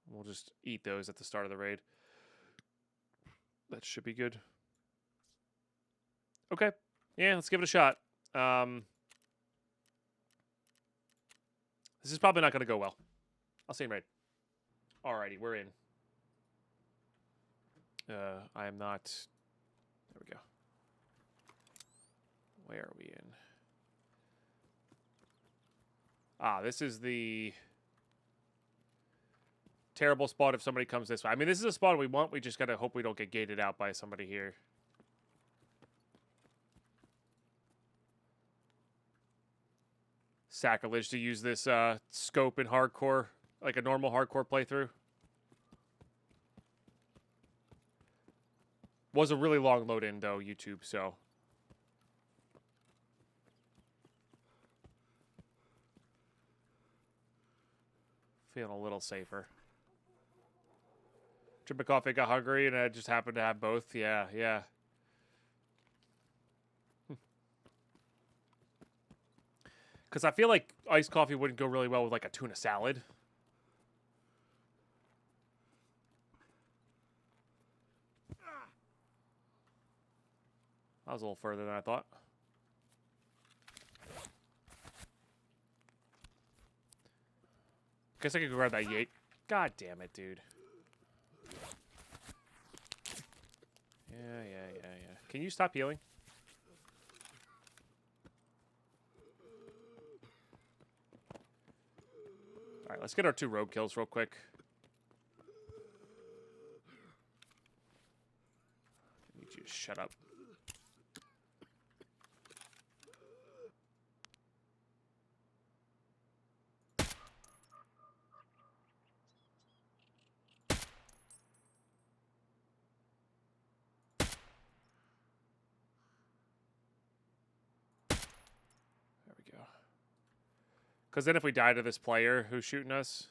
We'll just eat those at the start of the raid. That should be good. Okay. Yeah, let's give it a shot. This is probably not going to go well. I'll say raid. Alrighty, we're in. I am not... There we go. Where are we in? Ah, this is the terrible spot if somebody comes this way. I mean, this is a spot we want. We just got to hope we don't get gated out by somebody here. Sacrilege to use this scope in hardcore, like a normal hardcore playthrough. Was a really long load in, though, YouTube, so... Feeling a little safer. Drip of coffee, got hungry, and I just happened to have both. Yeah, yeah. Because I feel like iced coffee wouldn't go really well with, like, a tuna salad. That was a little further than I thought. Guess I could go grab that yate. God damn it, dude. Yeah. Can you stop healing? Alright, let's get our 2 rogue kills real quick. I need you to shut up. Because then if we die to this player who's shooting us...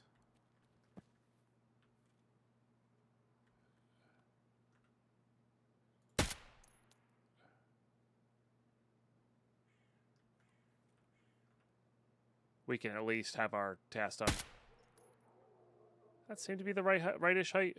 we can at least have our task done. That seemed to be the rightish height.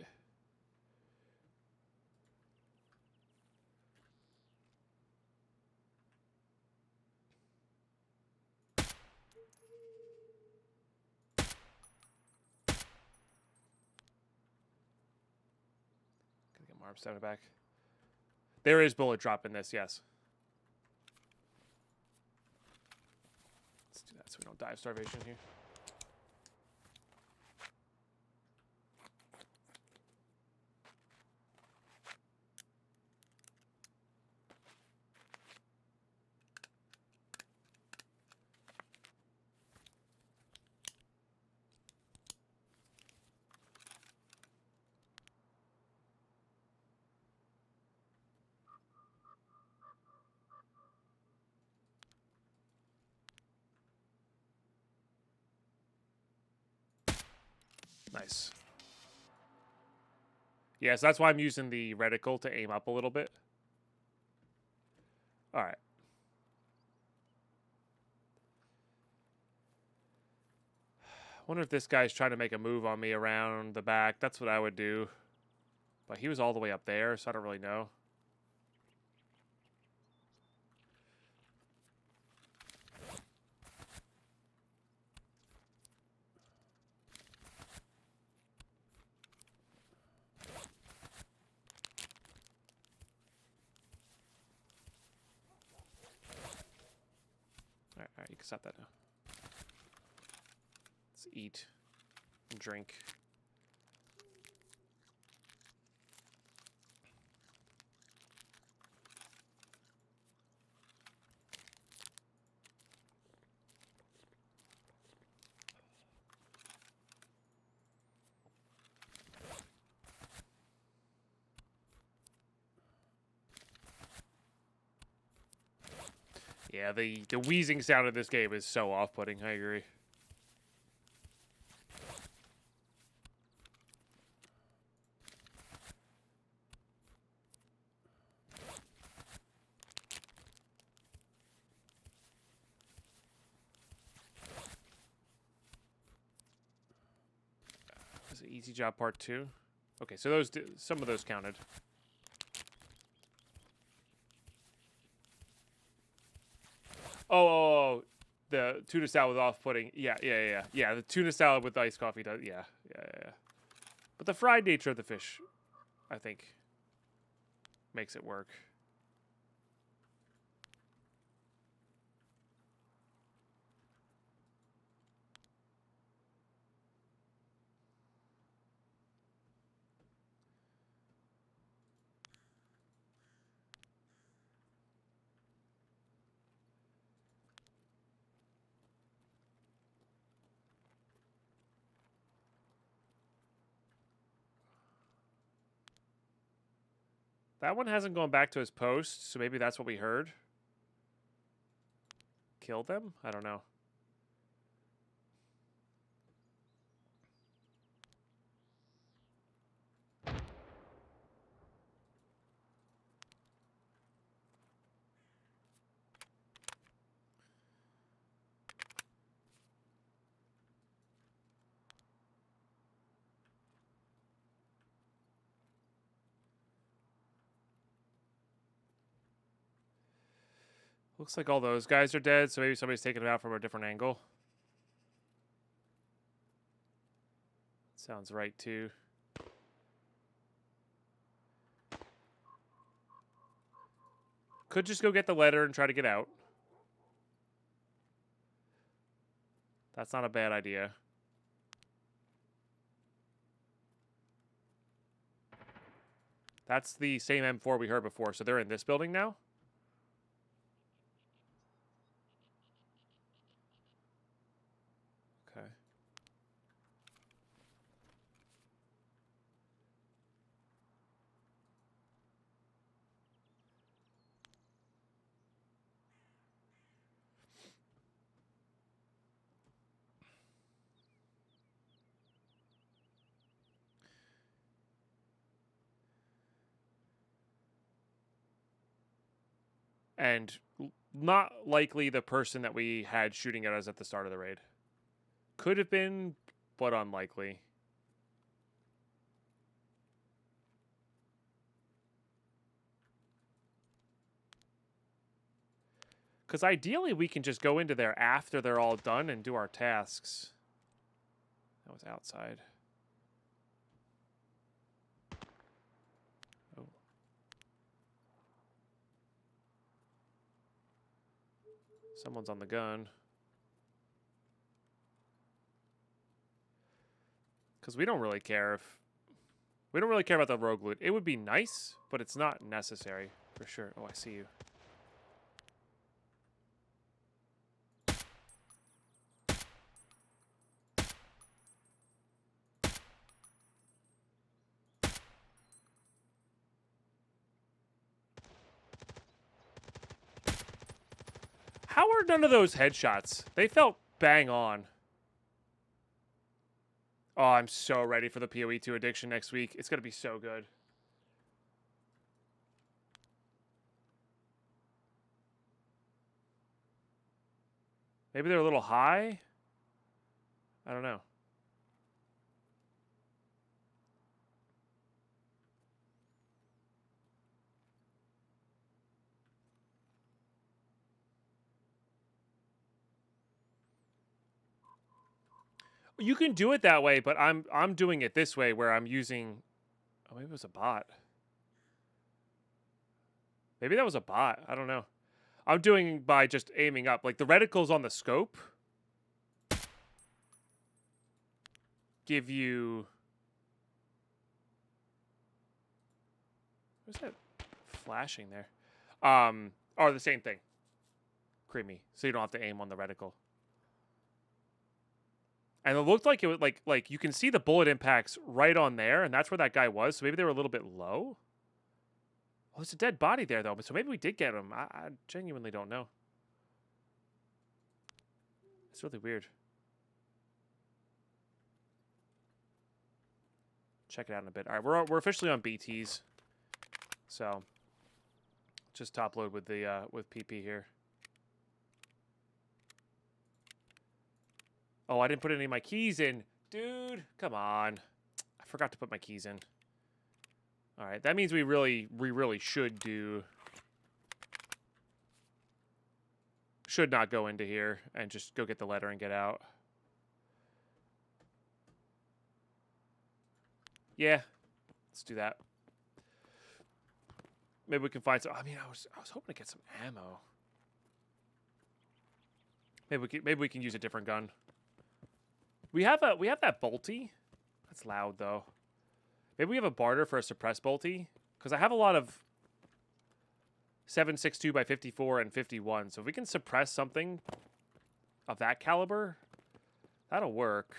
Arm stamina back. There is bullet drop in this, yes. Let's do that so we don't die of starvation here. Nice. Yeah, so that's why I'm using the reticle to aim up a little bit. Alright. Wonder if this guy's trying to make a move on me around the back. That's what I would do. But he was all the way up there, so I don't really know. Alright, you can stop that now. Let's eat and drink. Yeah, the wheezing sound of this game is so off-putting, I agree. Is it easy job part 2? Okay, so those some of those counted. Oh, the tuna salad with off-putting. Yeah. The tuna salad with iced coffee does. Yeah. But the fried nature of the fish, I think, makes it work. That one hasn't gone back to his post, so maybe that's what we heard. Kill them? I don't know. Looks like all those guys are dead, so maybe somebody's taking them out from a different angle. Sounds right, too. Could just go get the letter and try to get out. That's not a bad idea. That's the same M4 we heard before, so they're in this building now? Okay. And not likely the person that we had shooting at us at the start of the raid. Could have been, but unlikely. Because ideally we can just go into there after they're all done and do our tasks. That was outside. Oh. Someone's on the gun. Because we don't really care if... We don't really care about the rogue loot. It would be nice, but it's not necessary. For sure. Oh, I see you. How are none of those headshots? They felt bang on. Oh, I'm so ready for the PoE 2 addiction next week. It's going to be so good. Maybe they're a little high? I don't know. You can do it that way, but I'm doing it this way where I'm using... Oh, maybe it was a bot. Maybe that was a bot. I don't know. I'm doing by just aiming up. Like, the reticles on the scope give you... What's that flashing there? Are the same thing. Creamy. So you don't have to aim on the reticle. And it looked like it was like you can see the bullet impacts right on there, and that's where that guy was. So maybe they were a little bit low. Oh, there's a dead body there, though. So maybe we did get him. I genuinely don't know. It's really weird. Check it out in a bit. All right, we're officially on BTs. So just top load with the with PP here. Oh, I didn't put any of my keys in. Dude, come on. I forgot to put my keys in. All right, that means we really should do should not go into here and just go get the letter and get out. Yeah, let's do that. Maybe we can find some. I mean, I was hoping to get some ammo. Maybe we can use a different gun. We have that bolty. That's loud though. Maybe we have a barter for a suppressed bolty because I have a lot of 7.62 by 54 and 51. So if we can suppress something of that caliber, that'll work.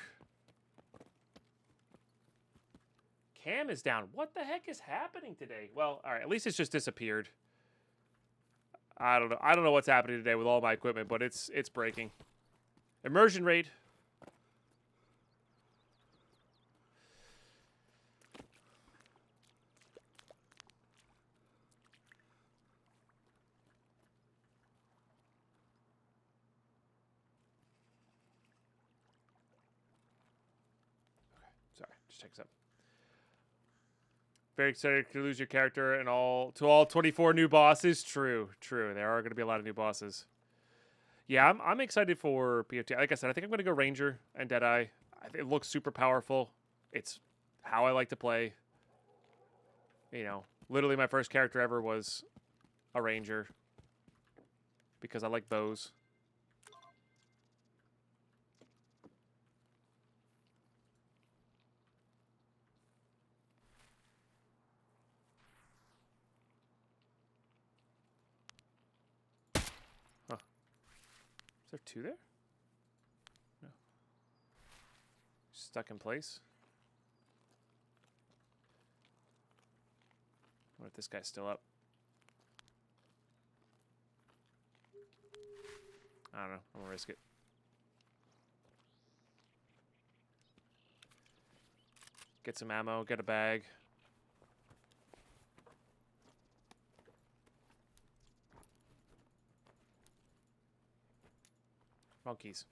Cam is down. What the heck is happening today? Well, all right. At least it's just disappeared. I don't know. I don't know what's happening today with all my equipment, but it's breaking. Immersion rate. Okay, sorry. Just check this out. Very excited to lose your character and all 24 new bosses. True. There are going to be a lot of new bosses. Yeah, I'm excited for POT. Like I said, I think I'm going to go Ranger and Deadeye. It looks super powerful. It's how I like to play. You know, literally my first character ever was a Ranger because I like bows. Is there two there? No. Stuck in place. What if this guy's still up? I don't know. I'm gonna risk it. Get some ammo, get a bag. Monkeys.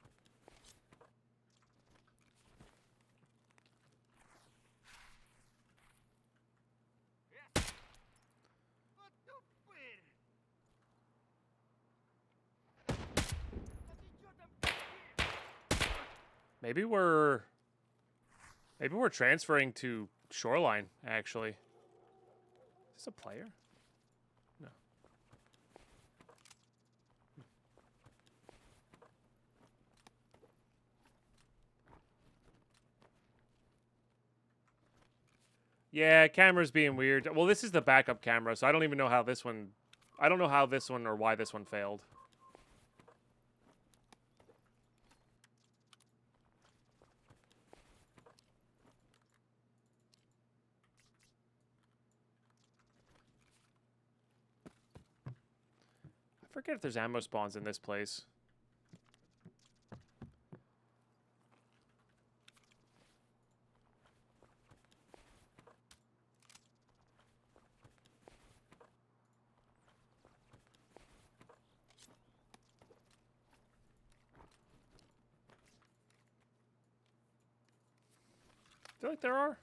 Maybe we're transferring to Shoreline, actually. Is this a player? No. Yeah, camera's being weird. Well, this is the backup camera, so I don't even know how this one... I don't know how this one or why this one failed. I forget if there's ammo spawns in this place. I feel like there are.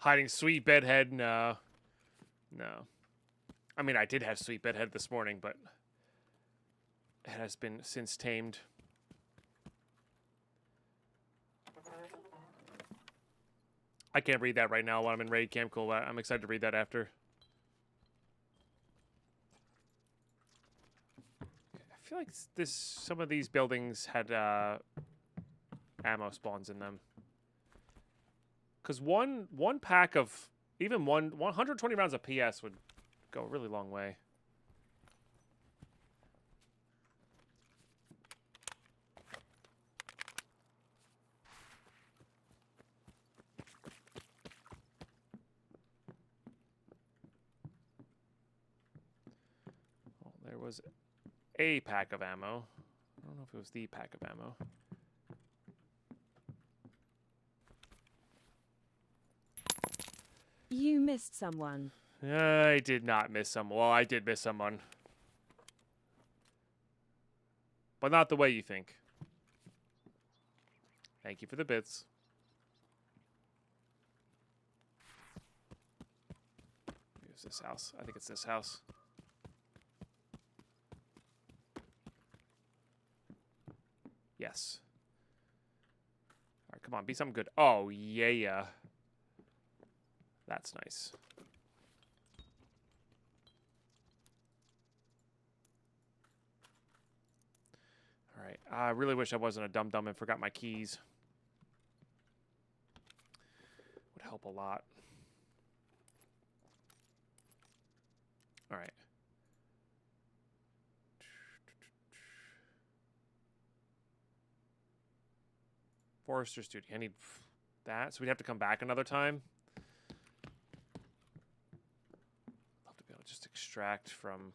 Hiding sweet bedhead? No. No. I mean, I did have sweet bedhead this morning, but it has been since tamed. I can't read that right now while I'm in raid camp. Cool. I'm excited to read that after. I feel like some of these buildings had ammo spawns in them. Because one pack of even 120 rounds of PS would go a really long way. Well, there was a pack of ammo. I don't know if it was the pack of ammo. You missed someone. I did not miss someone. Well, I did miss someone. but not the way you think. Thank you for the bits. Here's this house. I think it's this house. Yes. All right, come on, be something good. Oh, yeah. That's nice. All right. I really wish I wasn't a dum-dum and forgot my keys. Would help a lot. All right. Forester's duty. I need that, so we'd have to come back another time. Love to be able to just extract from...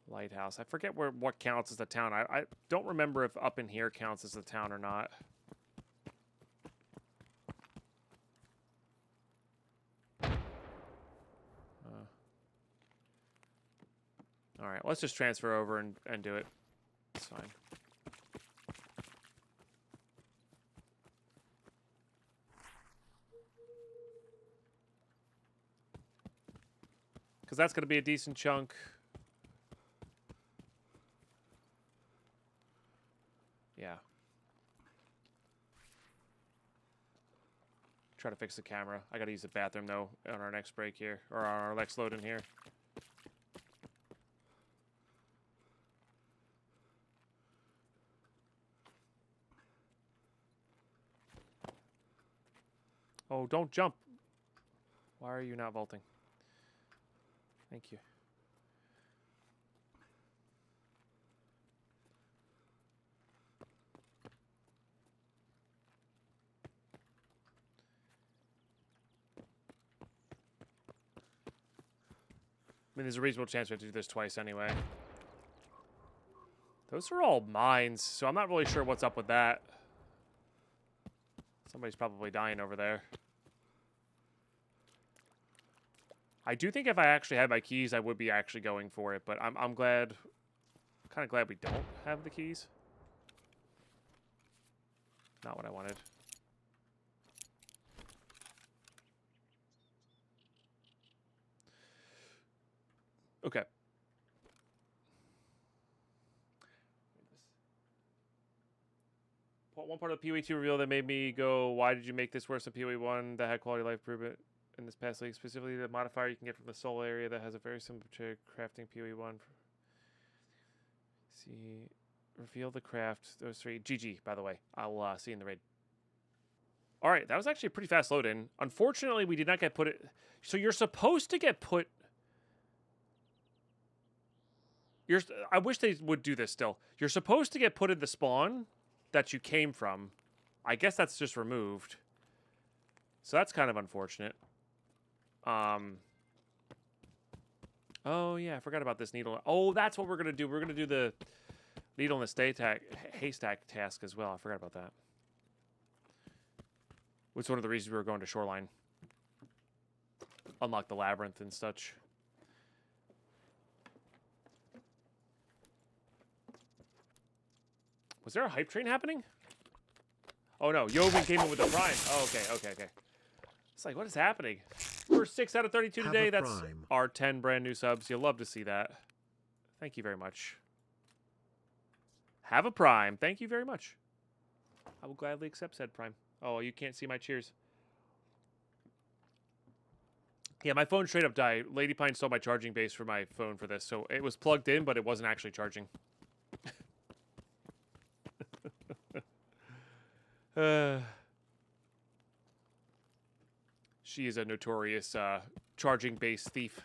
Lighthouse. I forget what counts as the town. I don't remember if up in here counts as the town or not. All right, let's just transfer over and do it. It's fine. Because that's going to be a decent chunk. Yeah. Try to fix the camera. I got to use the bathroom, though, on our next break here. Or on our next load in here. Oh, don't jump. Why are you not vaulting? Thank you. I mean, there's a reasonable chance we have to do this twice anyway. Those are all mines, so I'm not really sure what's up with that. Somebody's probably dying over there. I do think if I actually had my keys, I would be actually going for it, but I'm glad, kind of glad we don't have the keys. Not what I wanted. Okay. One part of PoE 2 reveal that made me go, why did you make this worse than PoE 1 that had quality of life improvement in this past league? Specifically, the modifier you can get from the soul area that has a very similar to crafting PoE 1. See, reveal the craft. Those three. GG, by the way. I'll see you in the raid. All right, that was actually a pretty fast load in. Unfortunately, we did not get put it. So you're supposed to get put. I wish they would do this still. You're supposed to get put in the spawn that you came from. I guess that's just removed. So that's kind of unfortunate. Oh, yeah, I forgot about this needle. Oh, that's what we're going to do. We're going to do the needle in the haystack task as well. I forgot about that. Which one of the reasons we were going to Shoreline. Unlock the labyrinth and such. Was there a hype train happening? Oh no, Yovin came in with the prime. Oh, okay. It's like, what is happening? We're 6 out of 32 today. That's our 10 brand new subs. You'll love to see that. Thank you very much. Have a prime. Thank you very much. I will gladly accept said prime. Oh, you can't see my cheers. Yeah, my phone straight up died. Lady Pine stole my charging base for my phone for this. So it was plugged in, but it wasn't actually charging. She is a notorious charging base thief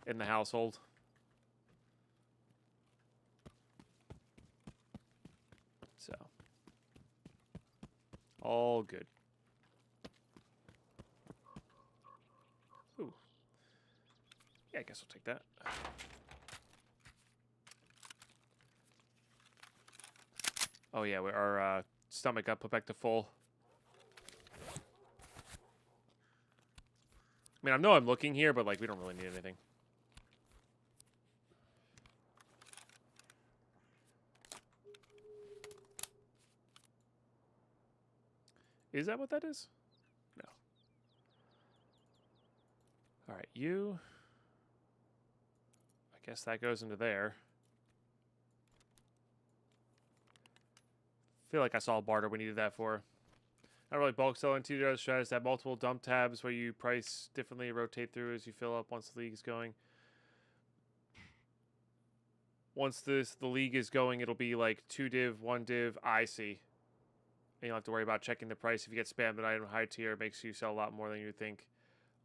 in the household. So, all good. Ooh. Yeah, I guess I'll take that. Oh yeah, our stomach got put back to full. I mean, I know I'm looking here, but like we don't really need anything. Is that what that is? No. All right, you. I guess that goes into there. Feel like I saw a barter we needed that for. Not really bulk selling. Two other strategies have multiple dump tabs where you price differently, rotate through as you fill up once the league is going. Once the league is going, it'll be like 2 div, 1 div, I see. And you don't have to worry about checking the price. If you get spammed an item high tier, it makes you sell a lot more than you think.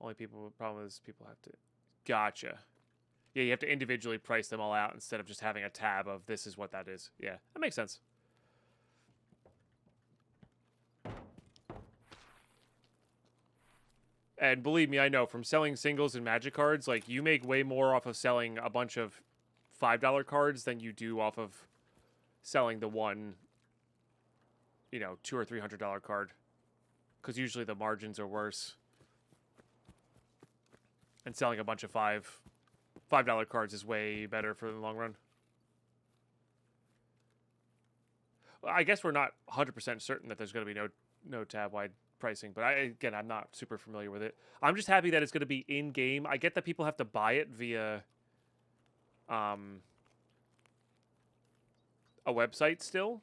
Only people, problem is people have to. Gotcha. Yeah, you have to individually price them all out instead of just having a tab of this is what that is. Yeah, that makes sense. And believe me, I know from selling singles and magic cards, like you make way more off of selling a bunch of $5 cards than you do off of selling the one, you know, $200 or $300 card. Because usually the margins are worse. And selling a bunch of $5 cards is way better for the long run. Well, I guess we're not 100% certain that there's going to be no tab-wide pricing, but again, I'm not super familiar with it. I'm just happy that it's going to be in-game. I get that people have to buy it via a website still,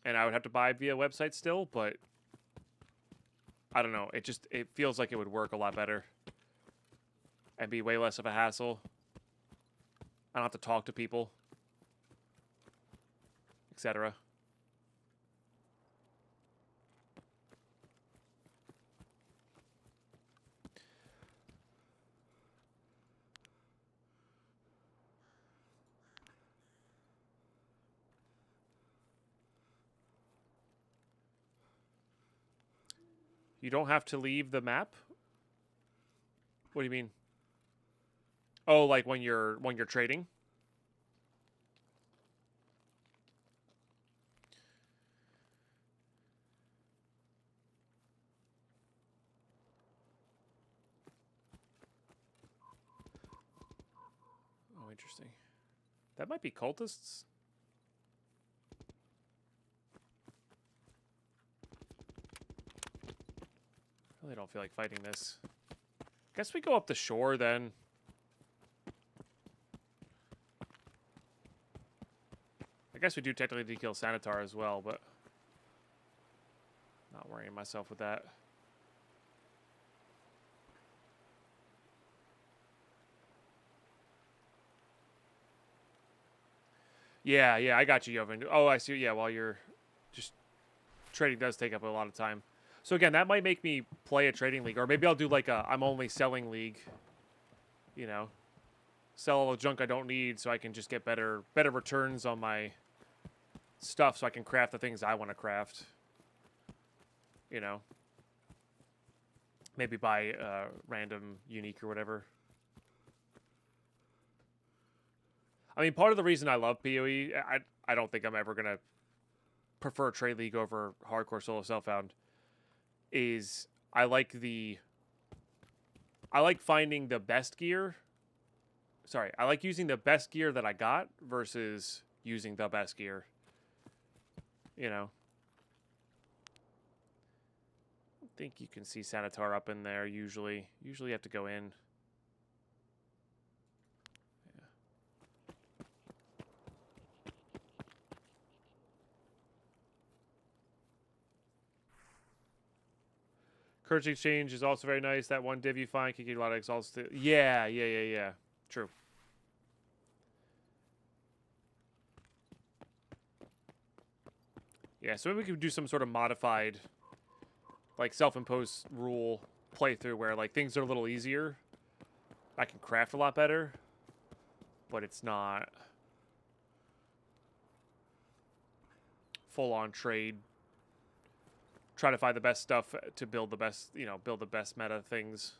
and I would have to buy it via a website still, but I don't know. It feels like it would work a lot better and be way less of a hassle. I don't have to talk to people, etc. You don't have to leave the map? What do you mean? Oh, like when you're trading? Oh, interesting. That might be cultists. I really don't feel like fighting this. Guess we go up the shore then. I guess we do technically need to kill Sanitar as well, but not worrying myself with that. Yeah, I got you, Jovan. Oh, I see. Yeah, while you're just trading does take up a lot of time. So again, that might make me play a trading league, or maybe I'll do like a I'm only selling league. You know, sell all the junk I don't need, so I can just get better returns on my stuff, so I can craft the things I want to craft. You know, maybe buy random unique or whatever. I mean, part of the reason I love PoE, I don't think I'm ever gonna prefer Trade League over Hardcore Solo Self-Found, is I like finding the best gear. Sorry, I like using the best gear that I got versus using the best gear. You know. I think you can see Sanitar up in there usually. Usually you have to go in. Currency exchange is also very nice. That one div you find can get a lot of exalts. Yeah. True. Yeah, so maybe we could do some sort of modified, like, self-imposed rule playthrough where, like, things are a little easier. I can craft a lot better, but it's not full-on trade. Try to find the best stuff to build the best, build the best meta things.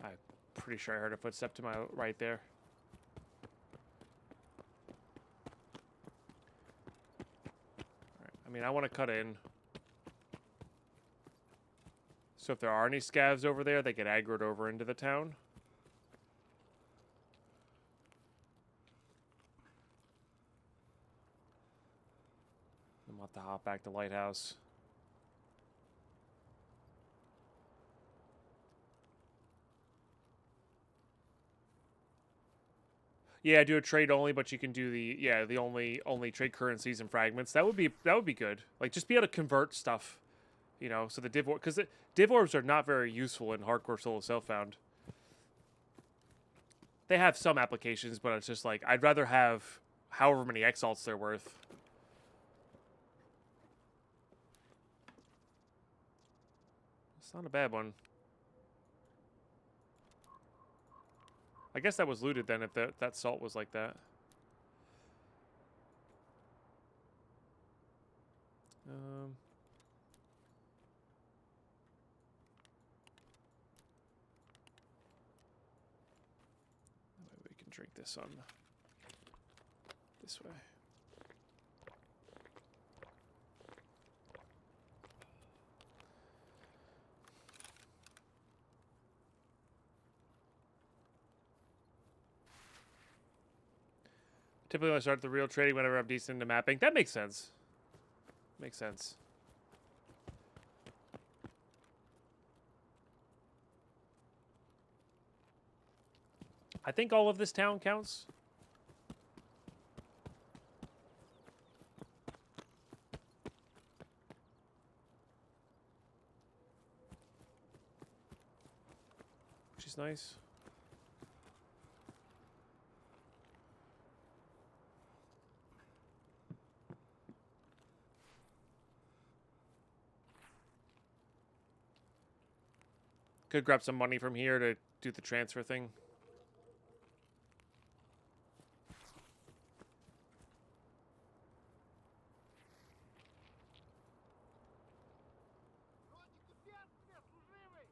I'm pretty sure I heard a footstep to my right there. Alright, I mean, I want to cut in. So if there are any scavs over there, they get aggroed over into the town. I'm about to hop back to Lighthouse. Yeah, do a trade only, but you can do the only trade currencies and fragments. That would be good. Like just be able to convert stuff, you know. So the div because the div orbs are not very useful in hardcore solo self-found. They have some applications, but it's just like I'd rather have however many exalts they're worth. It's not a bad one. I guess that was looted then if that salt was like that. Maybe we can drink this on this way. Typically, I start the real trading whenever I'm decent into mapping. That makes sense. Makes sense. I think all of this town counts. Which is nice. Could grab some money from here to do the transfer thing.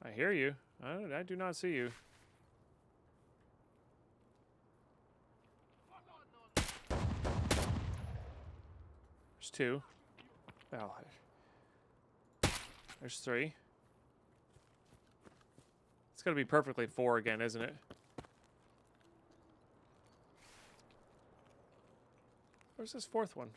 I hear you. I do not see you. There's two. Oh, there's three. It's gonna be perfectly four again, isn't it? Where's this fourth one?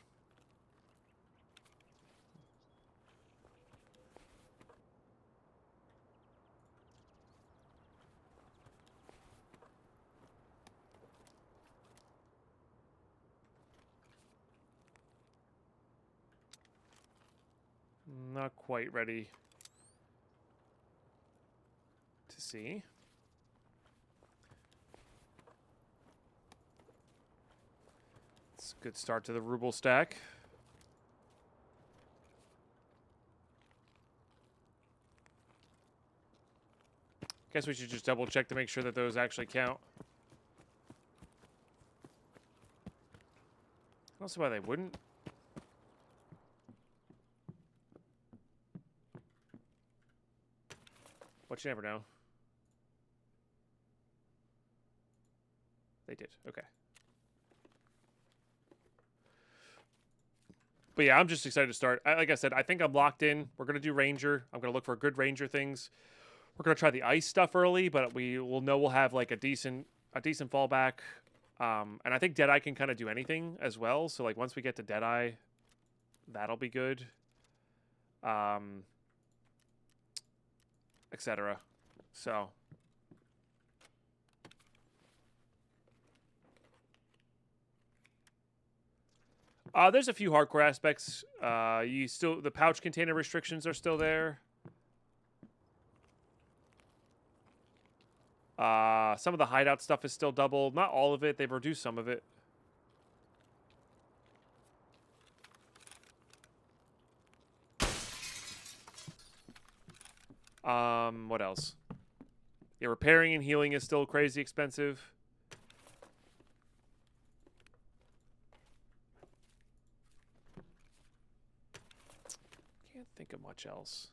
Not quite ready to see. It's a good start to the ruble stack. Guess we should just double check to make sure that those actually count. I don't see why they wouldn't. But you never know. They did. Okay. But yeah, I'm just excited to start. Like I said, I think I'm locked in. We're going to do Ranger. I'm going to look for good Ranger things. We're going to try the ice stuff early, but we will know we'll have like a decent fallback. And I think Deadeye can kind of do anything as well. So like once we get to Deadeye, that'll be good. Etc. So there's a few hardcore aspects. The pouch container restrictions are still there. Some of the hideout stuff is still doubled. Not all of it. They've reduced some of it. What else? Yeah, repairing and healing is still crazy expensive. Can't think of much else.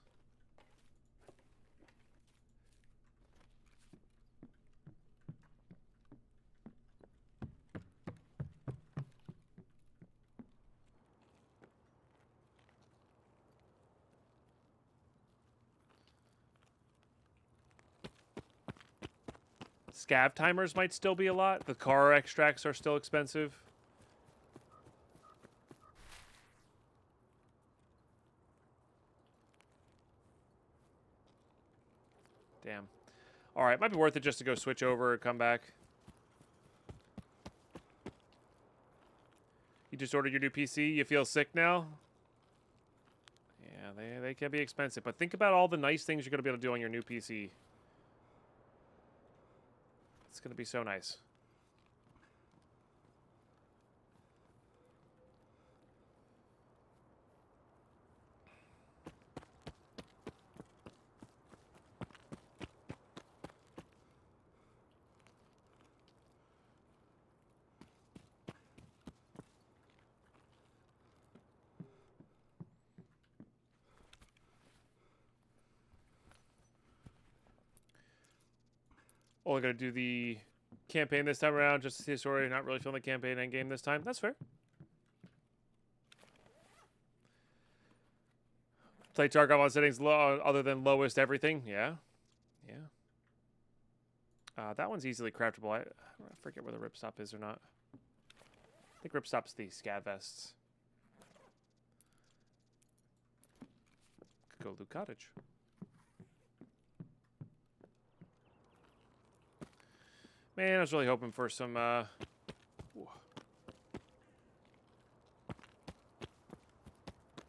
Scav timers might still be a lot. The car extracts are still expensive. Damn. Alright, might be worth it just to go switch over and come back. You just ordered your new PC? You feel sick now? Yeah, they can be expensive. But think about all the nice things you're going to be able to do on your new PC. It's going to be so nice. Only going to do the campaign this time around, just to see a story. Not really feeling the campaign endgame this time. That's fair. Play Tarkov on settings low, other than lowest everything. Yeah. Yeah. That one's easily craftable. I forget where the ripstop is or not. I think ripstop's the scav vests. Could go loot cottage. Man, I was really hoping for some,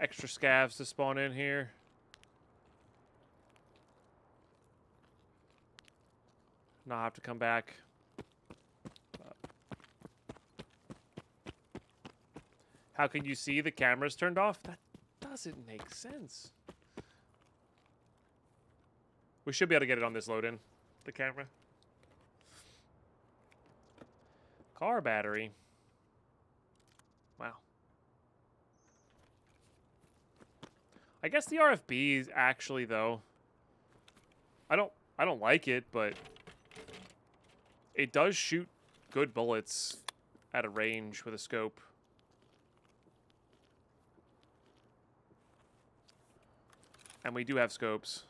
extra scavs to spawn in here. Not have to come back. How can you see the cameras turned off? That doesn't make sense. We should be able to get it on this load-in, the camera. Car battery. Wow. I guess the RFB is actually, though, I don't like it, but it does shoot good bullets at a range with a scope. And we do have scopes.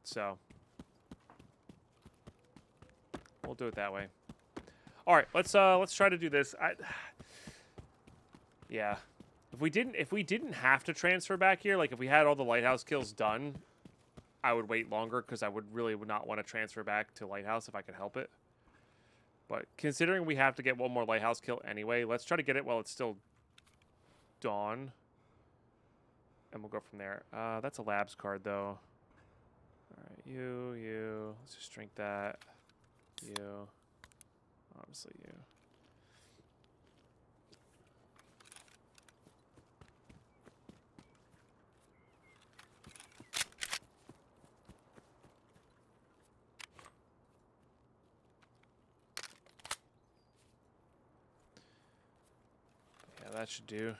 So we'll do it that way. All right, let's try to do this. Yeah. If we didn't have to transfer back here, like if we had all the lighthouse kills done, I would wait longer because I would not want to transfer back to lighthouse if I could help it. But considering we have to get one more lighthouse kill anyway, let's try to get it while it's still dawn. And we'll go from there. That's a labs card though. All right, you. Let's just drink that. You. Obviously you. Yeah, that should do.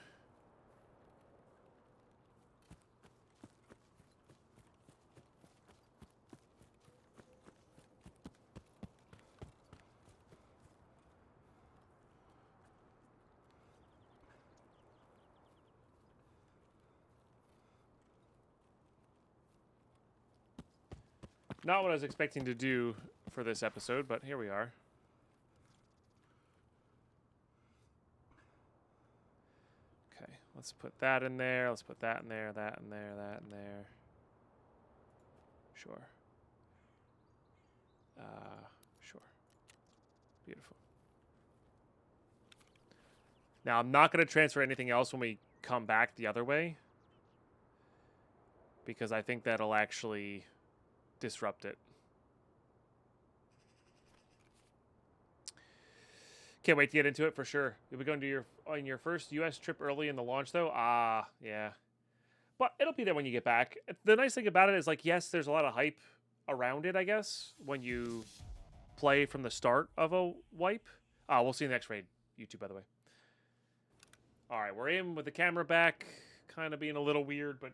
Not what I was expecting to do for this episode, but here we are. Okay, let's put that in there. Let's put that in there, that in there, that in there. Sure. Sure. Beautiful. Now, I'm not going to transfer anything else when we come back the other way, because I think that'll actually disrupt it. Can't wait to get into it for sure. You'll be going to on your first US trip early in the launch though? Yeah. But it'll be there when you get back. The nice thing about it is, like, yes, there's a lot of hype around it, I guess, when you play from the start of a wipe. We'll see you in the next raid. YouTube, by the way. Alright, we're in with the camera back. Kind of being a little weird, but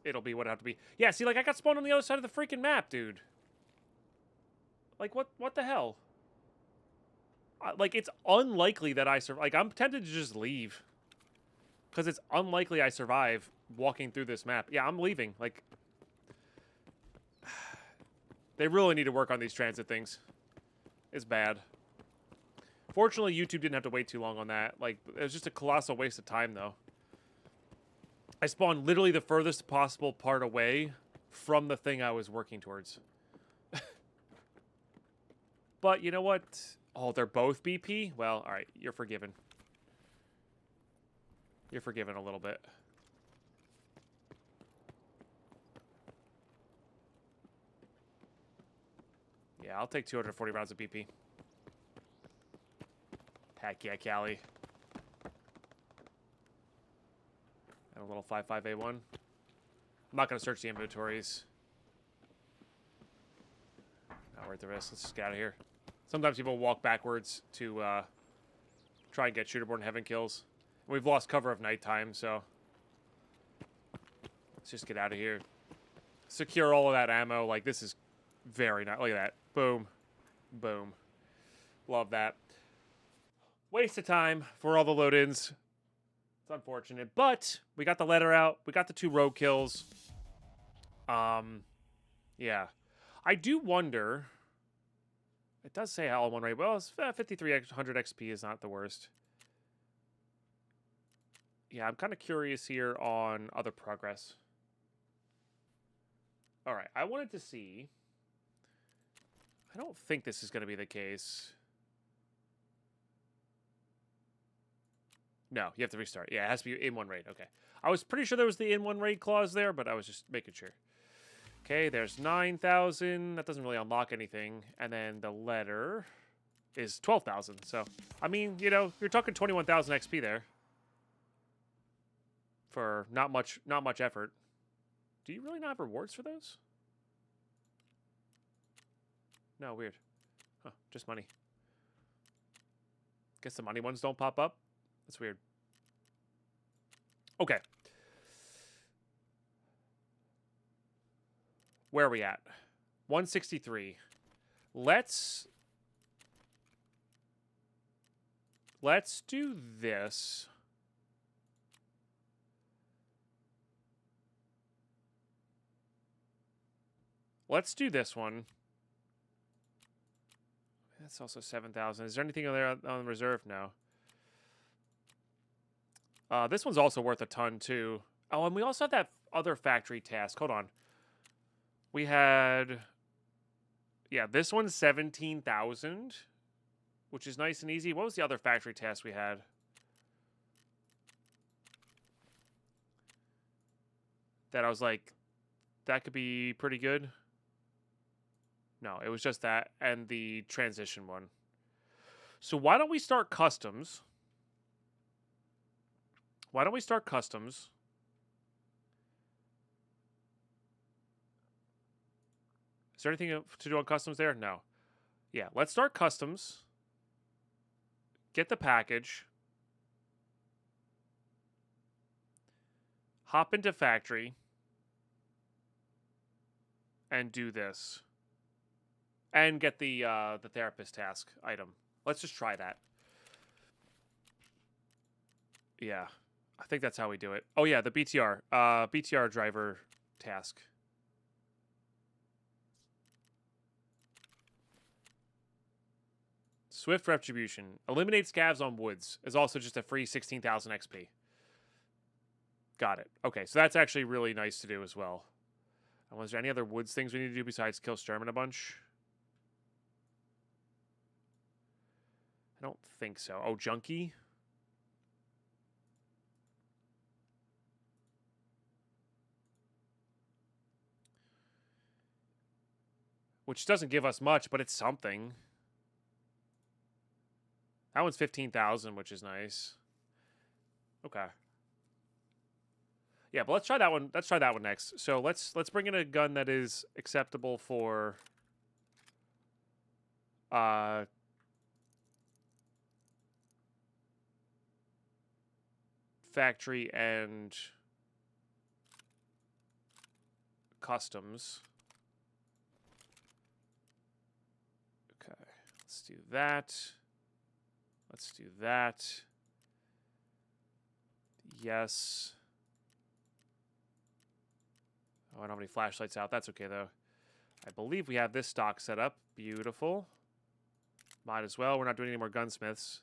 it'll be what it have to be. Yeah, see, like, I got spawned on the other side of the freaking map, dude. Like, what the hell? Like, it's unlikely that I survive. Like, I'm tempted to just leave, because it's unlikely I survive walking through this map. Yeah, I'm leaving. Like, They really need to work on these transit things. It's bad. Fortunately, YouTube didn't have to wait too long on that. Like, it was just a colossal waste of time, though. I spawned literally the furthest possible part away from the thing I was working towards. But you know what? Oh, they're both BP? Well, all right, you're forgiven. You're forgiven a little bit. Yeah, I'll take 240 rounds of BP. Heck yeah, Callie. And a little 55A1. I'm not going to search the inventories. Not worth the risk. Let's just get out of here. Sometimes people walk backwards to try and get shooterborn heaven kills. We've lost cover of nighttime, so let's just get out of here. Secure all of that ammo. Like, this is very nice. Look at that. Boom. Boom. Love that. Waste of time for all the load-ins. It's unfortunate, but we got the letter out. We got the 2 rogue kills. Yeah. I do wonder... It does say all in one rate. Well, it's 5300 XP is not the worst. Yeah, I'm kind of curious here on other progress. All right, I wanted to see... I don't think this is going to be the case. No, you have to restart. Yeah, it has to be in one raid. Okay. I was pretty sure there was the in one raid clause there, but I was just making sure. Okay, there's 9,000. That doesn't really unlock anything. And then the letter is 12,000. So, I mean, you know, you're talking 21,000 XP there. For not much effort. Do you really not have rewards for those? No, weird. Huh, just money. Guess the money ones don't pop up? That's weird. Okay. Where are we at? 163. Let's do this. Let's do this one. That's also 7,000. Is there anything there on reserve? No. This one's also worth a ton, too. Oh, and we also had that other factory task. Hold on. We had... Yeah, this one's 17,000, which is nice and easy. What was the other factory task we had? That I was like, that could be pretty good. No, it was just that and the transition one. So why don't we start customs? Why don't we start customs? Is there anything to do on customs there? No. Yeah, let's start customs. Get the package. Hop into factory. And do this. And get the therapist task item. Let's just try that. Yeah. I think that's how we do it. Oh, yeah, the BTR. BTR driver task. Swift Retribution. Eliminate scavs on woods is also just a free 16,000 XP. Got it. Okay, so that's actually really nice to do as well. And was there any other woods things we need to do besides kill Sturman a bunch? I don't think so. Oh, Junkie? Which doesn't give us much, but it's something. That one's 15,000, which is nice. Okay. Yeah, but let's try that one. Let's try that one next. So let's bring in a gun that is acceptable for factory and customs. Okay, let's do that. Let's do that. Yes. Oh, I don't have any flashlights out. That's okay, though. I believe we have this stock set up. Beautiful. Might as well. We're not doing any more gunsmiths.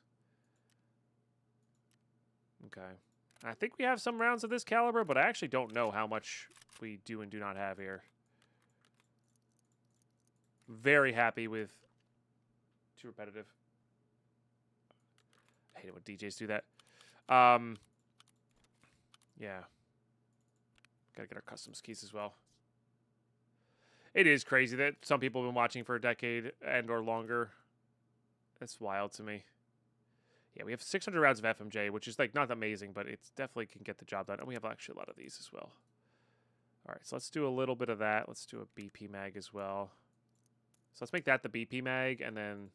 Okay. I think we have some rounds of this caliber, but I actually don't know how much we do and do not have here. Very happy with... Too repetitive. I hate it when DJs do that. Yeah. Gotta get our customs keys as well. It is crazy that some people have been watching for a decade and or longer. That's wild to me. Yeah, we have 600 rounds of FMJ, which is like not amazing, but it definitely can get the job done. And we have actually a lot of these as well. All right, so let's do a little bit of that. Let's do a BP mag as well. So let's make that the BP mag, and then...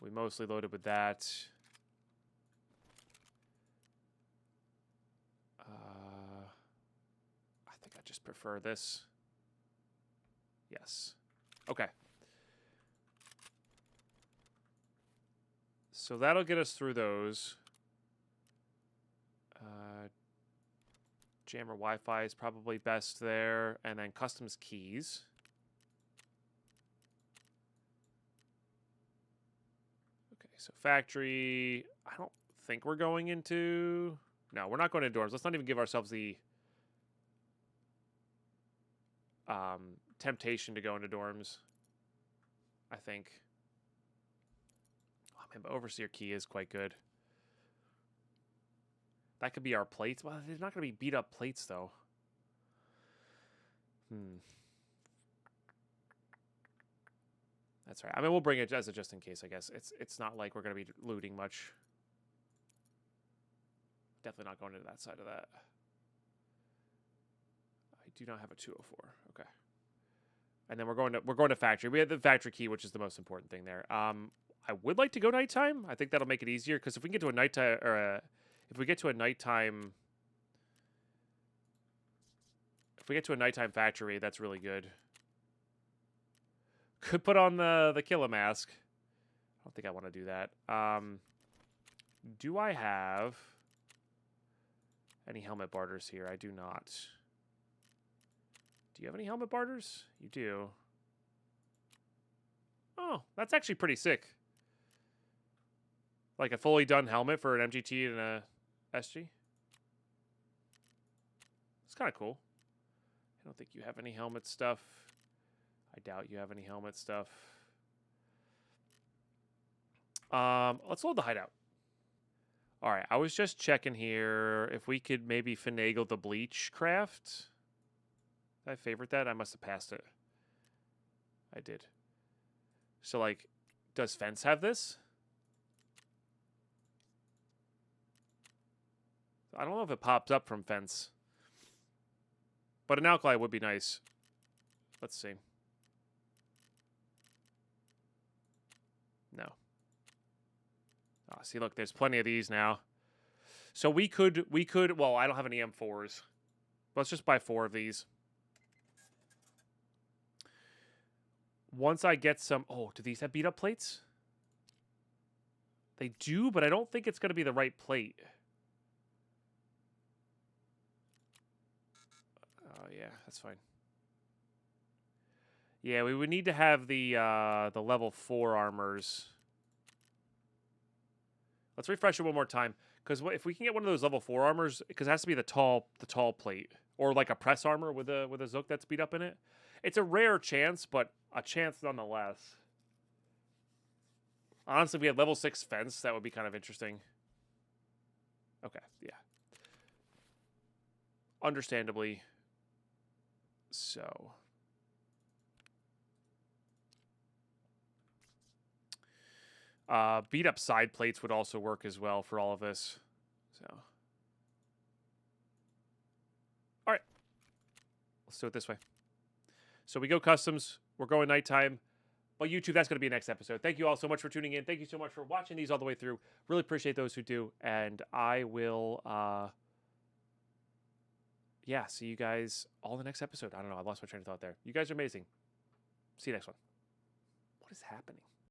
we mostly loaded with that. I think I just prefer this. Yes. Okay. So that'll get us through those. Jammer Wi-Fi is probably best there. And then customs keys. Okay, so factory. I don't think we're going into... No, we're not going into dorms. Let's not even give ourselves the temptation to go into dorms, I think. Oh, man, but Overseer key is quite good. That could be our plates. Well, there's not going to be beat up plates, though. That's right. I mean, we'll bring it as a just in case, I guess. It's not like we're going to be looting much. Definitely not going into that side of that. I do not have a 204. Okay. And then we're going to factory. We have the factory key, which is the most important thing there. I would like to go nighttime. I think that'll make it easier because if we can get to a nighttime factory, that's really good. Could put on the killer mask. I don't think I want to do that. Do I have any helmet barters here? I do not. Do you have any helmet barters? You do. Oh, that's actually pretty sick. Like a fully done helmet for an MGT and a SG. It's kind of cool. I don't think you have any helmet stuff. I doubt you have any helmet stuff. Let's load the hideout. All right, I was just checking here if we could maybe finagle the bleach craft. Did I favorite that? I must have passed it. I did. So, like, does Fence have this? I don't know if it pops up from Fence. But an alkali would be nice. Let's see. No. Oh, see, look, there's plenty of these now. So we could, well, I don't have any M4s. Let's just buy 4 of these. Once I get some... Oh, do these have beat-up plates? They do, but I don't think it's going to be the right plate. Oh, yeah, that's fine. Yeah, we would need to have the level 4 armors. Let's refresh it one more time. Because if we can get one of those level 4 armors, because it has to be the tall plate. Or like a press armor with a Zook that's beat up in it. It's a rare chance, but a chance nonetheless. Honestly, if we had level 6 fence, that would be kind of interesting. Okay, yeah. Understandably so. Beat up side plates would also work as well for all of this. So. All right. Let's do it this way. So we go customs. We're going nighttime. But YouTube, that's going to be next episode. Thank you all so much for tuning in. Thank you so much for watching these all the way through. Really appreciate those who do. And I will, yeah, see you guys all in the next episode. I don't know. I lost my train of thought there. You guys are amazing. See you next one. What is happening?